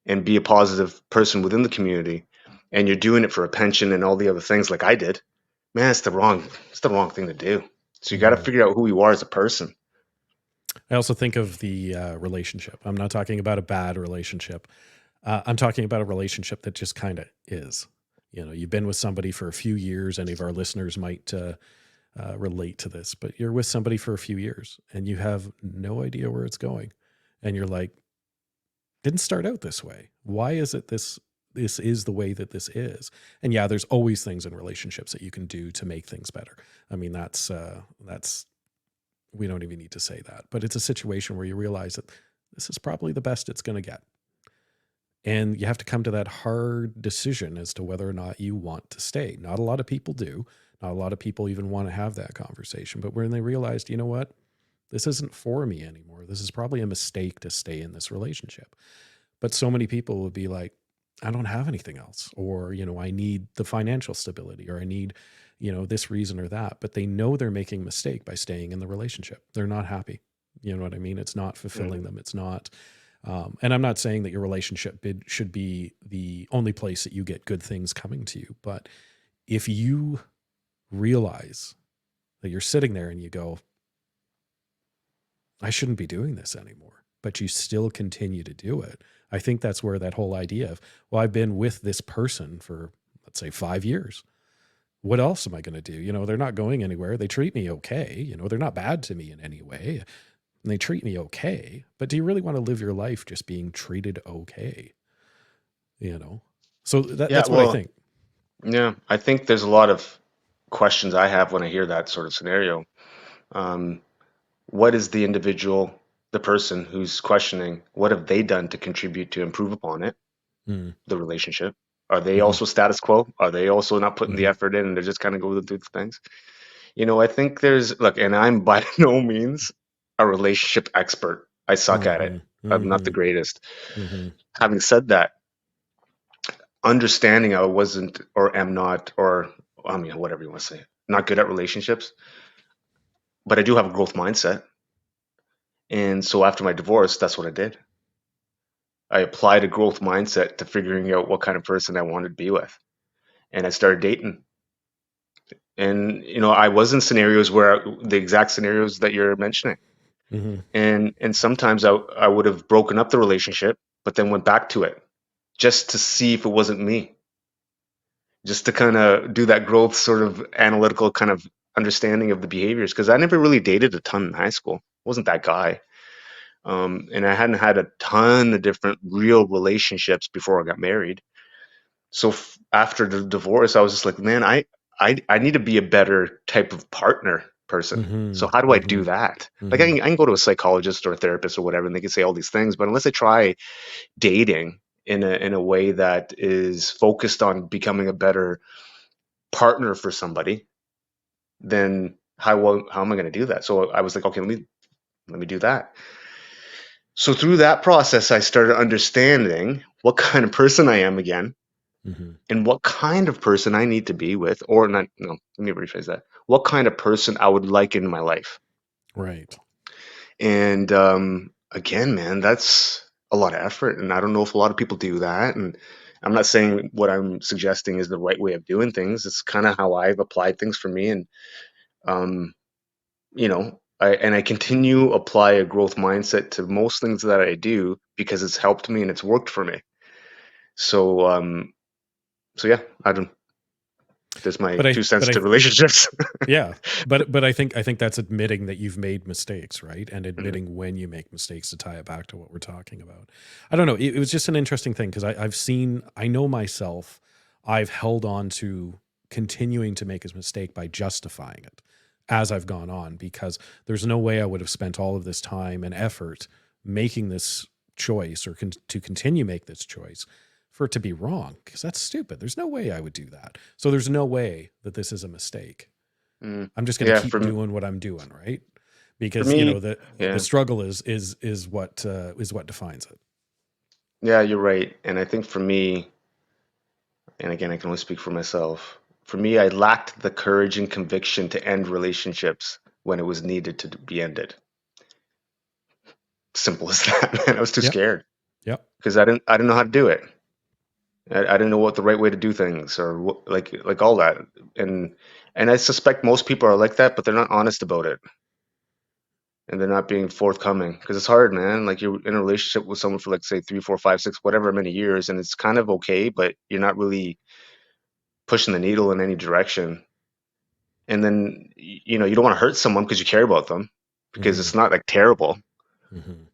and be a positive person within the community. And you're doing it for a pension and all the other things like I did. Man, it's the wrong thing to do. So you got to Hmm. figure out who you are as a person. I also think of the relationship. I'm not talking about a bad relationship. I'm talking about a relationship that just kind of is. You've been with somebody for a few years. Any of our listeners might relate to this, but you're with somebody for a few years and you have no idea where it's going. And you're like, didn't start out this way. Why is it this is the way that this is? And yeah, there's always things in relationships that you can do to make things better. I mean, that's we don't even need to say that, but it's a situation where you realize that this is probably the best it's going to get. And you have to come to that hard decision as to whether or not you want to stay. Not a lot of people do. Not a lot of people even want to have that conversation. But when they realized, you know what? this isn't for me anymore. This is probably a mistake to stay in this relationship. But so many people would be like, I don't have anything else, or, I need the financial stability, or I need, this reason or that. But they know they're making a mistake by staying in the relationship. They're not happy. You know what I mean? It's not fulfilling Mhm. them. It's not, and I'm not saying that your relationship should be the only place that you get good things coming to you. But if you realize that you're sitting there and you go, I shouldn't be doing this anymore, but you still continue to do it. I think that's where that whole idea of, well, I've been with this person for, let's say, 5 years. What else am I going to do? They're not going anywhere. They treat me okay. They're not bad to me in any way. And they treat me okay. But do you really want to live your life just being treated okay? You know? So Yeah, that's what I well, think. yeah, I think there's a lot of questions I have when I hear that sort of scenario. Um, what is the individual, the person who's questioning, what have they done to contribute to improve upon it, Mm, the relationship? Are they hmm also status quo? Are they also not putting the hmm effort in and they're just kind of going through the things? I think look, and I'm by no means a relationship expert. I suck at it. hmm I'm not the hmm greatest. hmm Having said that, understanding I wasn't or am not, or I mean, whatever you want to say, not good at relationships, but I do have a growth mindset. And so after my divorce, that's what I did. I applied a growth mindset to figuring out what kind of person I wanted to be with. And I started dating. And, I was in scenarios where the exact scenarios that you're mentioning. hmm And sometimes I would have broken up the relationship, but then went back to it just to see if it wasn't me, just to kind of do that growth sort of analytical kind of understanding of the behaviors. Because I never really dated a ton in high school. I wasn't that guy. And I hadn't had a ton of different real relationships before I got married. So after the divorce, I was just like, man, I need to be a better type of partner person. hmm So how do I do hmm that? Like hmm I can go to a psychologist or a therapist or whatever, and they can say all these things, but unless I try dating in a way that is focused on becoming a better partner for somebody, then how am I going to do that? So I was like, okay, let me do that. So through that process, I started understanding what kind of person I am again, hmm and what kind of person I need to be with, or not. No, let me rephrase that. What kind of person I would like in my life. Right. And again, man, that's a lot of effort, and I don't know if a lot of people do that. And I'm not saying what I'm suggesting is the right way of doing things. It's kind of how I've applied things for me, and um, I continue apply a growth mindset to most things that I do because it's helped me and it's worked for me. So so yeah, I don't. There's my But I, two but cents I, to relationships. Yeah, but I think that's admitting that you've made mistakes, right? And Mhm. admitting when you make mistakes, to tie it back to what we're talking about. I don't know. It was just an interesting thing because I know myself. I've held on to continuing to make a mistake by justifying it as I've gone on, because there's no way I would have spent all of this time and effort making this choice, or to continue make this choice, for it to be wrong, because that's stupid. There's no way I would do that. So there's no way that this is a mistake. Mm. I'm just going to Yeah, keep doing what I'm doing, right? for Because me, the yeah, struggle is what defines it. yeah, you're right. And I think for me, and again, I can only speak for myself. For me, I lacked the courage and conviction to end relationships when it was needed to be ended. Simple as that, man. I was too Yep. scared Yep. because I didn't know how to do it. I didn't know what the right way to do things or like all that. And and I suspect most people are like that, but they're not honest about it and they're not being forthcoming because it's hard, man. Like you're in a relationship with someone for like say 3, 4, 5, 6, whatever many years, and it's kind of okay, but you're not really pushing the needle in any direction. And then you don't want to hurt someone because you care about them because Hmm it's not like terrible. hmm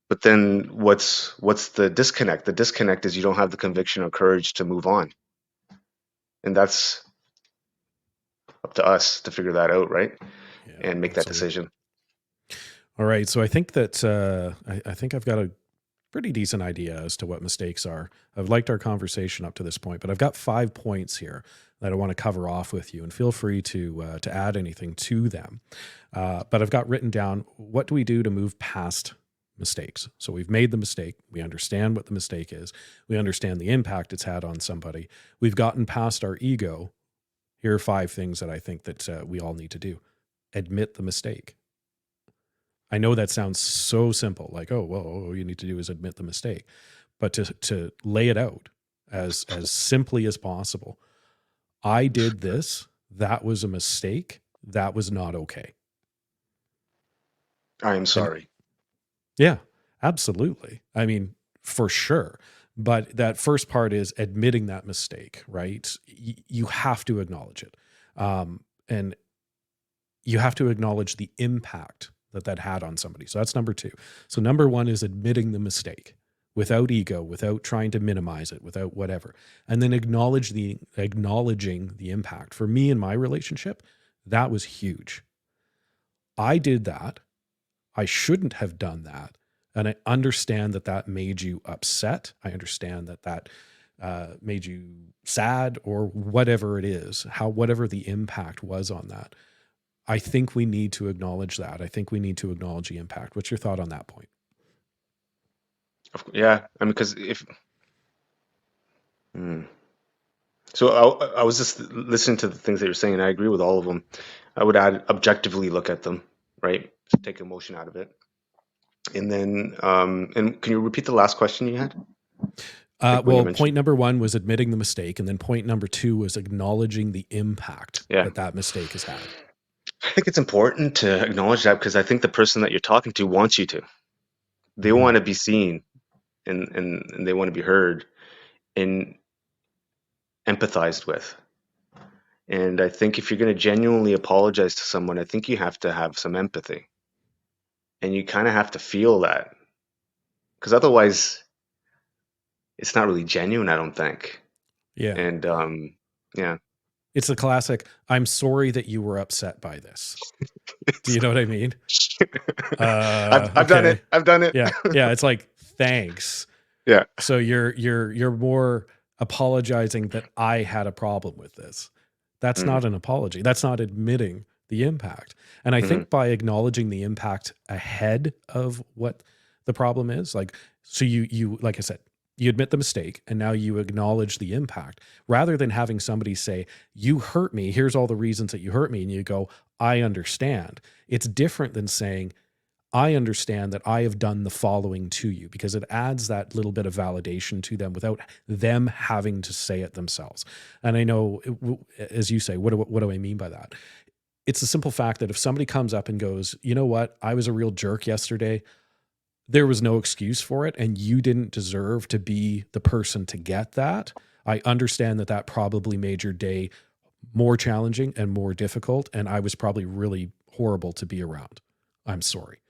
But then what's the disconnect? The disconnect is you don't have the conviction or courage to move on, and that's up to us to figure that out, right? Yeah, And make that absolutely. decision. All right. So I think that I think I've got to pretty decent idea as to what mistakes are. I've liked our conversation up to this point, but I've got 5 points here that I want to cover off with you, and feel free to add anything to them. But I've got written down, what do we do to move past mistakes? So we've made the mistake. We understand what the mistake is. We understand the impact it's had on somebody. We've gotten past our ego. Here are 5 things that I think that we all need to do. Admit the mistake. I know that sounds so simple, like, oh, well, all you need to do is admit the mistake. But to lay it out as simply as possible. I did this. That was a mistake. That was not okay. I am And sorry. yeah, absolutely. I mean, for sure. But that first part is admitting that mistake, right? You have to acknowledge it. And you have to acknowledge the impact that that had on somebody. So that's number 2. So number 1 is admitting the mistake without ego, without trying to minimize it, without whatever. And then acknowledging the impact. For me in my relationship, that was huge. I did that. I shouldn't have done that. And I understand that that made you upset. I understand that that made you sad, or whatever it is, whatever the impact was on that. I think we need to acknowledge that. I think we need to acknowledge the impact. What's your thought on that point? Yeah, I mean, because if hmm. So I was just listening to the things that you're saying, and I agree with all of them. I would add objectively look at them, right? So take emotion out of it, and then and can you repeat the last question you had? Like when you Well, mentioned, point number 1 was admitting the mistake, and then point number 2 was acknowledging the impact yeah, that that mistake has had. I think it's important to acknowledge that because I think the person that you're talking to wants you to. They Hmm. want to be seen, and they want to be heard and empathized with. And I think if you're going to genuinely apologize to someone, I think you have to have some empathy, and you kind of have to feel that, because otherwise it's not really genuine, I don't think. Yeah. And yeah, It's the classic, I'm sorry that you were upset by this. Do you know what I mean? I've done it. Okay. I've done it. Yeah. Yeah. It's like, thanks. Yeah. So you're more apologizing that I had a problem with this. That's Mm, not an apology. That's not admitting the impact. And I mhm, think by acknowledging the impact ahead of what the problem is, like, so you like I said, you admit the mistake, and now you acknowledge the impact, rather than having somebody say, you hurt me, here's all the reasons that you hurt me, and you go, I understand. It's different than saying, I understand that I have done the following to you, because it adds that little bit of validation to them without them having to say it themselves. And I know, as you say, what do I mean by that? It's the simple fact that if somebody comes up and goes, you know what, I was a real jerk yesterday, there was no excuse for it, and you didn't deserve to be the person to get that. I understand that that probably made your day more challenging and more difficult, and I was probably really horrible to be around. I'm sorry.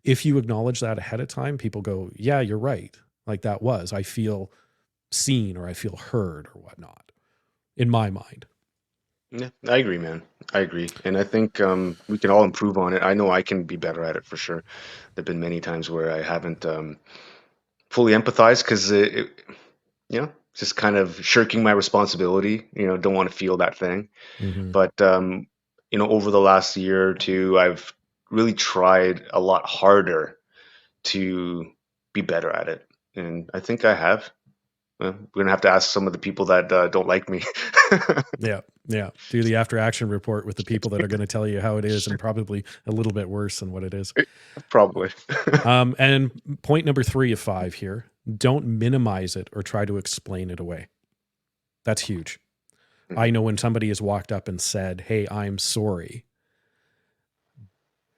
If you acknowledge that ahead of time, people go, yeah, you're right. Like, that was, I feel seen, or I feel heard, or whatnot, in my mind. yeah, I agree, man. I agree, and I think we can all improve on it. I know I can be better at it for sure. There've been many times where I haven't fully empathized because just kind of shirking my responsibility. Don't want to feel that thing. Hmm. But over the last year or two, I've really tried a lot harder to be better at it, and I think I have. Well, we're gonna have to ask some of the people that don't like me. Yeah. Yeah. Do the after action report with the people that are going to tell you how it is, and probably a little bit worse than what it is. Probably. And point number 3 of 5 here, don't minimize it or try to explain it away. That's huge. I Mhm. know when somebody has walked up and said, hey, I'm sorry,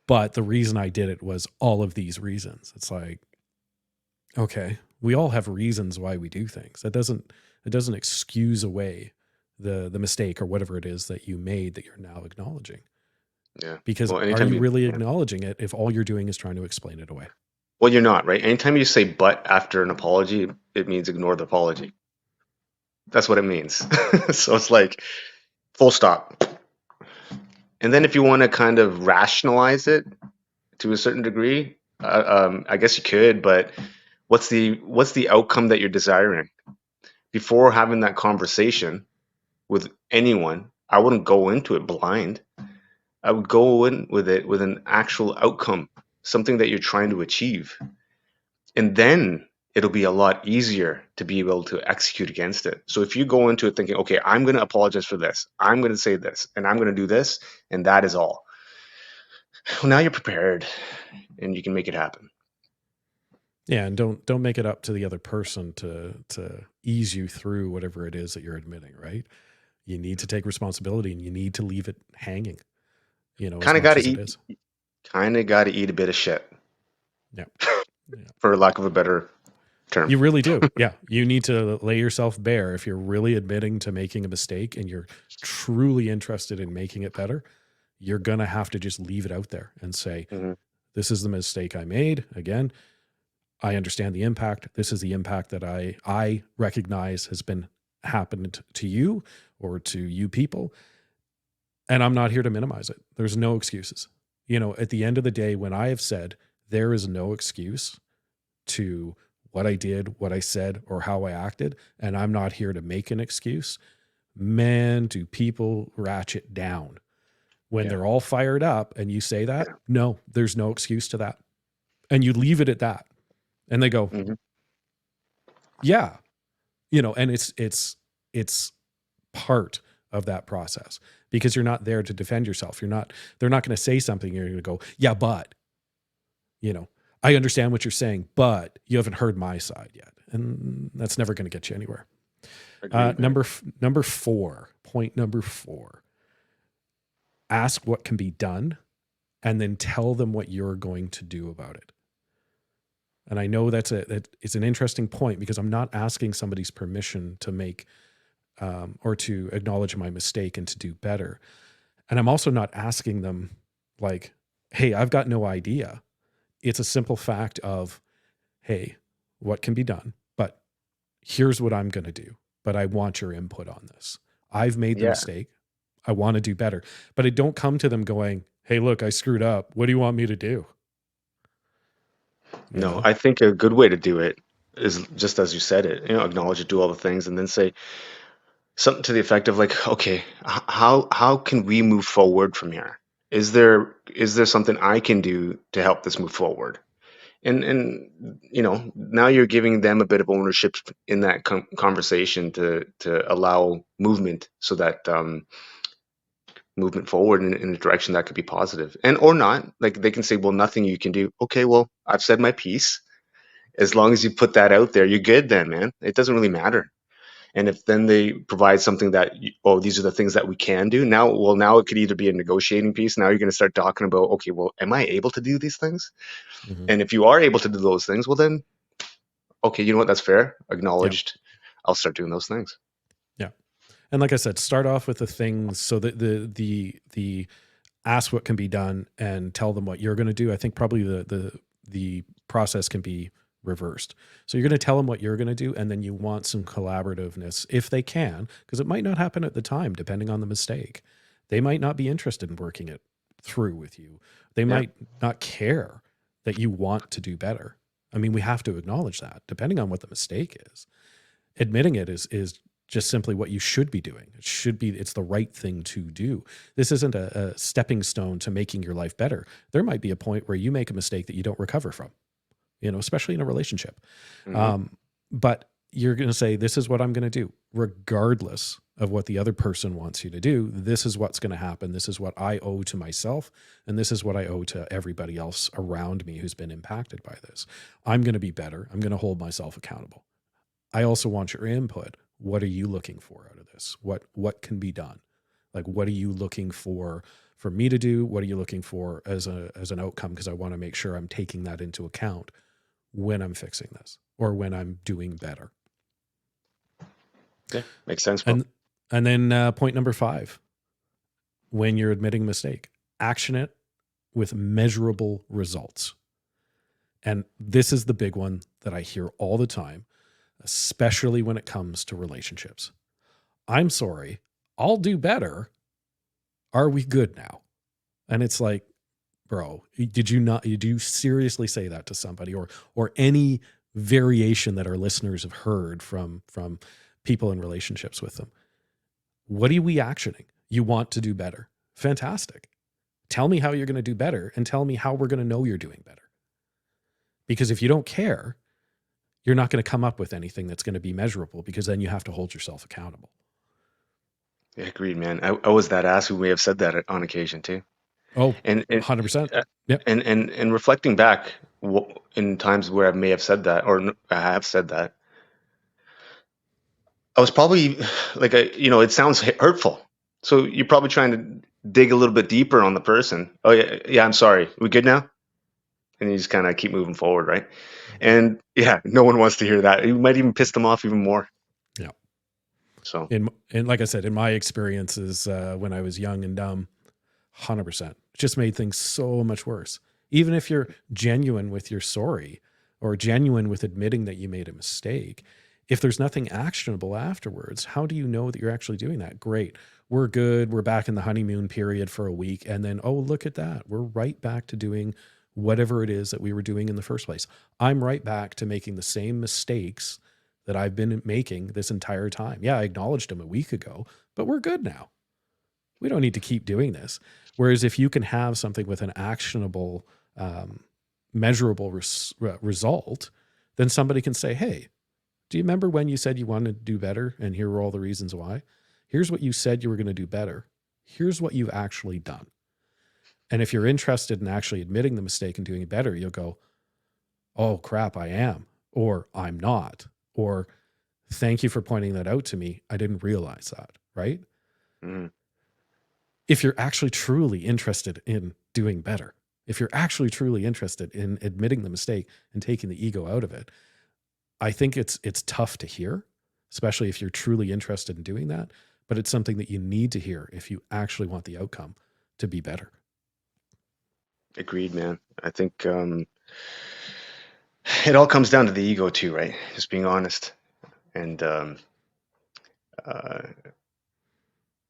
but the reason I did it was all of these reasons. It's like, okay, we all have reasons why we do things. It doesn't excuse away the mistake or whatever it is that you made that you're now acknowledging. Yeah. Because Well, are anytime you you, really yeah. acknowledging it if all you're doing is trying to explain it away? Well, you're not, right? Anytime you say "but" after an apology, it means ignore the apology. That's what it means. So it's like full stop. And then if you want to kind of rationalize it to a certain degree, I guess you could, but what's the outcome that you're desiring? Before having that conversation with anyone, I wouldn't go into it blind. I would go in with it with an actual outcome, something that you're trying to achieve. And then it'll be a lot easier to be able to execute against it. So if you go into it thinking, okay, I'm going to apologize for this, I'm going to say this, and I'm going to do this, and that is all. Well, now you're prepared and you can make it happen. Yeah, and don't make it up to the other person to ease you through whatever it is that you're admitting, right? You need to take responsibility and you need to leave it hanging, as Kind of got much to as it eat, is. kind of got to eat a bit of shit, Yeah. Yeah. for lack of a better term. You really do. Yeah. You need to lay yourself bare if you're really admitting to making a mistake and you're truly interested in making it better. You're going to have to just leave it out there and say, Hmm. this is the mistake I made. Again, I understand the impact. This is the impact that I recognize has been happened to you or to you people. And I'm not here to minimize it. There's no excuses. At the end of the day, when I have said there is no excuse to what I did, what I said, or how I acted, and I'm not here to make an excuse, man, do people ratchet down when Yeah. they're all fired up and you say that? Yeah. No, there's no excuse to that. And you leave it at that. And they go, Hmm. yeah, and it's part of that process because you're not there to defend yourself. They're not going to say something. You're going to go, yeah, but, you know, I understand what you're saying, but you haven't heard my side yet. And that's never going to get you anywhere. Agreed, man. Number four, point number four, ask what can be done and then tell them what you're going to do about it. And I know it's an interesting point because I'm not asking somebody's permission to make or to acknowledge my mistake and to do better. And I'm also not asking them like, hey, I've got no idea. It's a simple fact of, hey, what can be done? But here's what I'm going to do. But I want your input on this. I've made the Yeah. mistake. I want to do better. But I don't come to them going, hey, look, I screwed up. What do you want me to do? You No, know? I think a good way to do it is just as you said it, acknowledge it, do all the things, and then say something to the effect of like, okay, how can we move forward from here? Is there something I can do to help this move forward? And now you're giving them a bit of ownership in that conversation to allow movement, so that movement forward in a direction that could be positive, and or not. Like they can say, well, nothing you can do. Okay, well, I've said my piece. As long as you put that out there, you're good then, man. It doesn't really matter. And if then they provide something that, oh, these are the things that we can do now, well, now it could either be a negotiating piece. Now you're going to start talking about, okay, well, am I able to do these things? Mhm. And if you are able to do those things, well, then, okay, you know what? That's fair. Yeah. Acknowledged. I'll start doing those things. Yeah. And like I said, start off with the things so that the ask what can be done and tell them what you're going to do. I think probably the process can be reversed. So you're going to tell them what you're going to do, and then you want some collaborativeness if they can, because it might not happen at the time, depending on the mistake. They might not be interested in working it through with you. They Yeah. might not care that you want to do better. I mean, we have to acknowledge that, depending on what the mistake is. Admitting it is just simply what you should be doing. It's the right thing to do. This isn't a stepping stone to making your life better. There might be a point where you make a mistake that you don't recover from, especially in a relationship. Hmm. But you're going to say, this is what I'm going to do, regardless of what the other person wants you to do. This is what's going to happen. This is what I owe to myself. And this is what I owe to everybody else around me who's been impacted by this. I'm going to be better. I'm going to hold myself accountable. I also want your input. What are you looking for out of this? What can be done? Like, what are you looking for me to do? What are you looking for as an outcome? Because I want to make sure I'm taking that into account when I'm fixing this or when I'm doing better. Yeah, makes sense, bro. And then point number 5, when you're admitting a mistake, action it with measurable results. And this is the big one that I hear all the time, especially when it comes to relationships. I'm sorry, I'll do better. Are we good now? And it's like, bro, did you seriously say that to somebody or any variation that our listeners have heard from people in relationships with them. What are we actioning? You want to do better. Fantastic. Tell me how you're going to do better, and tell me how we're going to know you're doing better. Because if you don't care, you're not going to come up with anything that's going to be measurable, because then you have to hold yourself accountable. Yeah, agreed, man. I was that ass who may have said that on occasion too. Oh, And 100%. uh, Yep. and reflecting back in times where I may have said that, or I have said that, I was probably like, it sounds hurtful. So you're probably trying to dig a little bit deeper on the person. Oh yeah, yeah, I'm sorry. We good now? And you just kind of keep moving forward, right? And yeah, no one wants to hear that. You might even piss them off even more. Yeah. So And like I said, in my experiences, when I was young and dumb, 100%, it just made things so much worse. Even if you're genuine with your sorry, or genuine with admitting that you made a mistake, if there's nothing actionable afterwards, how do you know that you're actually doing that? Great. We're good. We're back in the honeymoon period for a week. And then, oh, look at that. We're right back to doing whatever it is that we were doing in the first place. I'm right back to making the same mistakes that I've been making this entire time. Yeah, I acknowledged them a week ago, but we're good now. We don't need to keep doing this. Whereas if you can have something with an actionable, measurable result, then somebody can say, hey, do you remember when you said you wanted to do better? And here are all the reasons why. Here's what you said you were going to do better. Here's what you've actually done. And if you're interested in actually admitting the mistake and doing it better, you'll go, oh crap, I am, or I'm not, or thank you for pointing that out to me. I didn't realize that, right? mm, If you're actually truly interested in doing better, if you're actually truly interested in admitting the mistake and taking the ego out of it, I think it's tough to hear, especially if you're truly interested in doing that, but it's something that you need to hear if you actually want the outcome to be better. agreed, man. I think it all comes down to the ego too, right? Just being honest. And uh,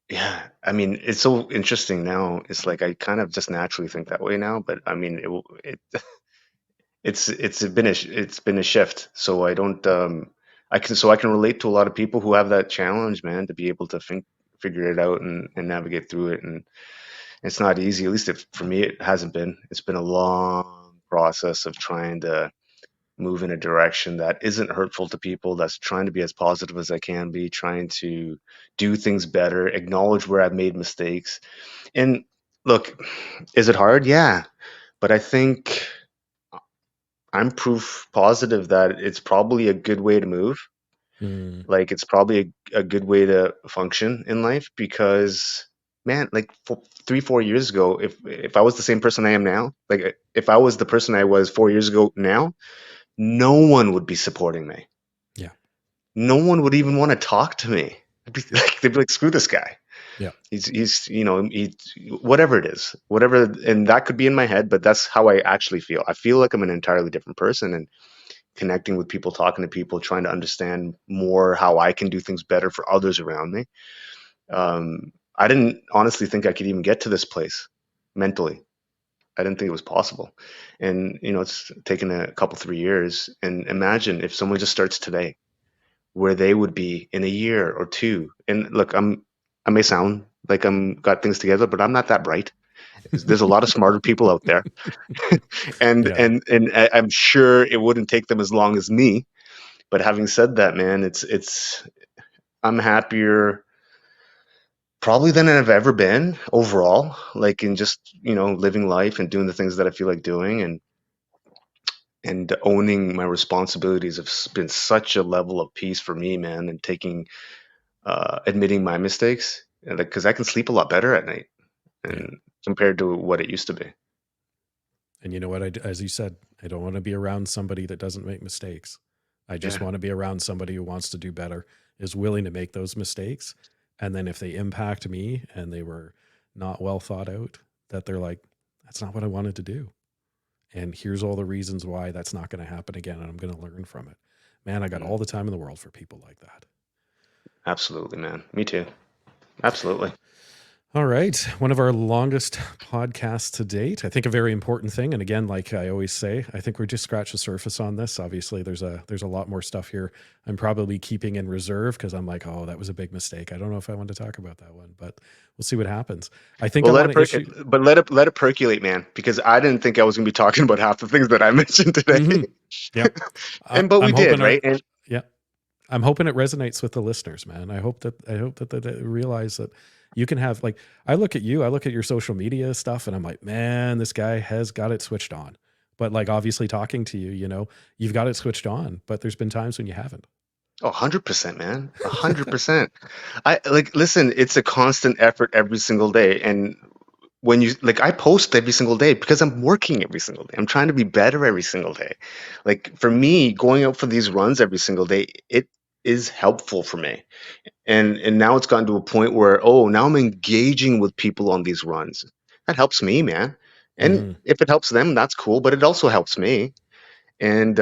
yeah, I mean, it's so interesting now. It's like I kind of just naturally think that way now, but I mean, it's been a shift. So I don't I can relate to a lot of people who have that challenge, man, to be able to figure it out and navigate through it. And it's not easy. At least for me, it hasn't been. It's been a long process of trying to move in a direction that isn't hurtful to people, that's trying to be as positive as I can be, trying to do things better, acknowledge where I've made mistakes. And look, is it hard? Yeah. But I think I'm proof positive that it's probably a good way to move. Mm, Like it's probably a good way to function in life because man, like 3, 4 years ago, if I was the same person I am now, like if I was the person I was 4 years ago now, no one would be supporting me. yeah. No one would even want to talk to me. They'd be like, screw this guy. Yeah. He, whatever it is, whatever, and that could be in my head, but that's how I actually feel. I feel like I'm an entirely different person, and connecting with people, talking to people, trying to understand more how I can do things better for others around me. I didn't honestly think I could even get to this place mentally. I didn't think it was possible. And, it's taken a couple, 3 years. And imagine if someone just starts today, where they would be in a year or two. And look, I may sound like I'm got things together, but I'm not that bright. There's a lot of smarter people out there. and Yeah. I'm sure it wouldn't take them as long as me. But having said that, man, I'm happier probably than I've ever been overall, like in just, living life and doing the things that I feel like doing, and owning my responsibilities have been such a level of peace for me, man, and admitting my mistakes, because I can sleep a lot better at night Yeah. and compared to what it used to be. And you know what? As you said, I don't want to be around somebody that doesn't make mistakes. I just Yeah, want to be around somebody who wants to do better, is willing to make those mistakes. And then if they impact me and they were not well thought out, that they're like, that's not what I wanted to do. And here's all the reasons why that's not going to happen again. And I'm going to learn from it. Man, I got mm, all the time in the world for people like that. absolutely, man. Me too. Absolutely. All right. One of our longest podcasts to date. I think a very important thing. And again, like I always say, I think we're just scratched the surface on this. Obviously, there's a lot more stuff here. I'm probably keeping in reserve because I'm like, oh, that was a big mistake. I don't know if I want to talk about that one, but we'll see what happens. I think Well, I want to issue. let it percolate, man, because I didn't think I was going to be talking about half the things that I mentioned today. Hmm. Yep. But we I'm did, hoping right? And yeah, I'm hoping it resonates with the listeners, man. I hope that they realize that you can have like I look at you, I look at your social media stuff, and I'm like, man, this guy has got it switched on. But like obviously talking to you, you've got it switched on. But there's been times when you haven't. 100%, man. 100%. I like listen, it's a constant effort every single day. And when you like I post every single day because I'm working every single day. I'm trying to be better every single day. Like for me, going out for these runs every single day, it is helpful for me. And now it's gotten to a point where, oh, now I'm engaging with people on these runs. That helps me, man. And Hmm. if it helps them, that's cool, but it also helps me. And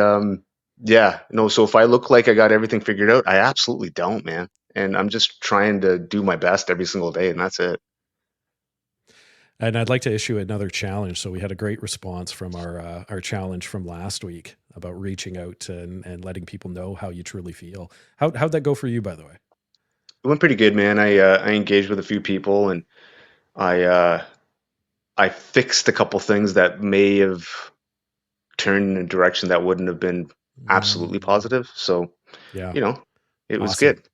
yeah, no, so if I look like I got everything figured out, I absolutely don't, man. And I'm just trying to do my best every single day, and that's it. And I'd like to issue another challenge. So we had a great response from our challenge from last week about reaching out and letting people know how you truly feel. How'd that go for you, by the way? It went pretty good, man. I engaged with a few people, and I I fixed a couple things that may have turned in a direction that wouldn't have been absolutely Mm, positive. So, yeah, you know, it was awesome. good.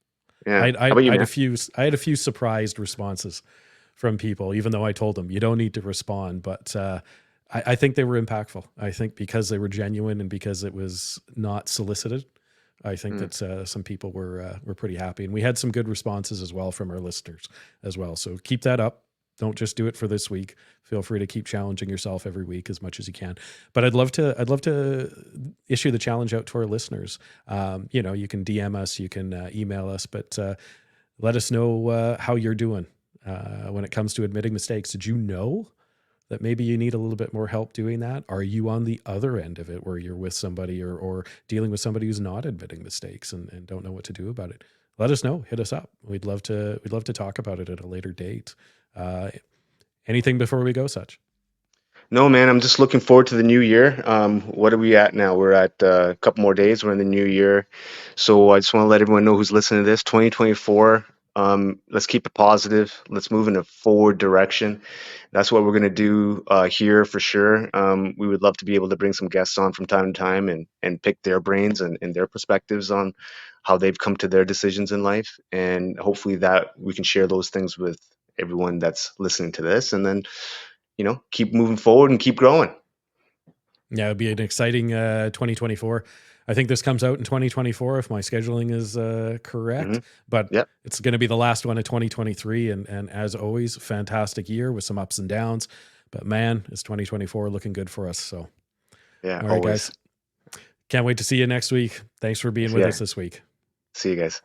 Yeah. I How I about you, I had a man? few I had a few surprised responses from people, even though I told them you don't need to respond. But I think they were impactful. I think because they were genuine and because it was not solicited. I think Mm. that some people were pretty happy, and we had some good responses as well from our listeners as well. So keep that up. Don't just do it for this week. Feel free to keep challenging yourself every week as much as you can. But I'd love to issue the challenge out to our listeners. You can DM us, you can email us, but let us know how you're doing when it comes to admitting mistakes. Did you know that maybe you need a little bit more help doing that? Are you on the other end of it where you're with somebody or dealing with somebody who's not admitting mistakes and don't know what to do about it? Let us know. Hit us up. We'd love to talk about it at a later date. Uh, Anything before we go, Such? No, man, I'm just looking forward to the new year. What are we at now? We're at a couple more days. We're in the new year. So I just want to let everyone know who's listening to this 2024. Let's keep it positive. Let's move in a forward direction. That's what we're going to do here for sure. We would love to be able to bring some guests on from time to time and pick their brains and their perspectives on how they've come to their decisions in life. And hopefully that we can share those things with everyone that's listening to this. And then keep moving forward and keep growing. Yeah, it'd be an exciting 2024. I think this comes out in 2024 if my scheduling is Hmm. correct, but Yep. it's going to be the last one of 2023. And as always, fantastic year with some ups and downs. But man, is 2024 looking good for us. So, Yeah, all right, guys, always. can't wait to see you next week. Thanks for being with Yeah. us this week. See you guys.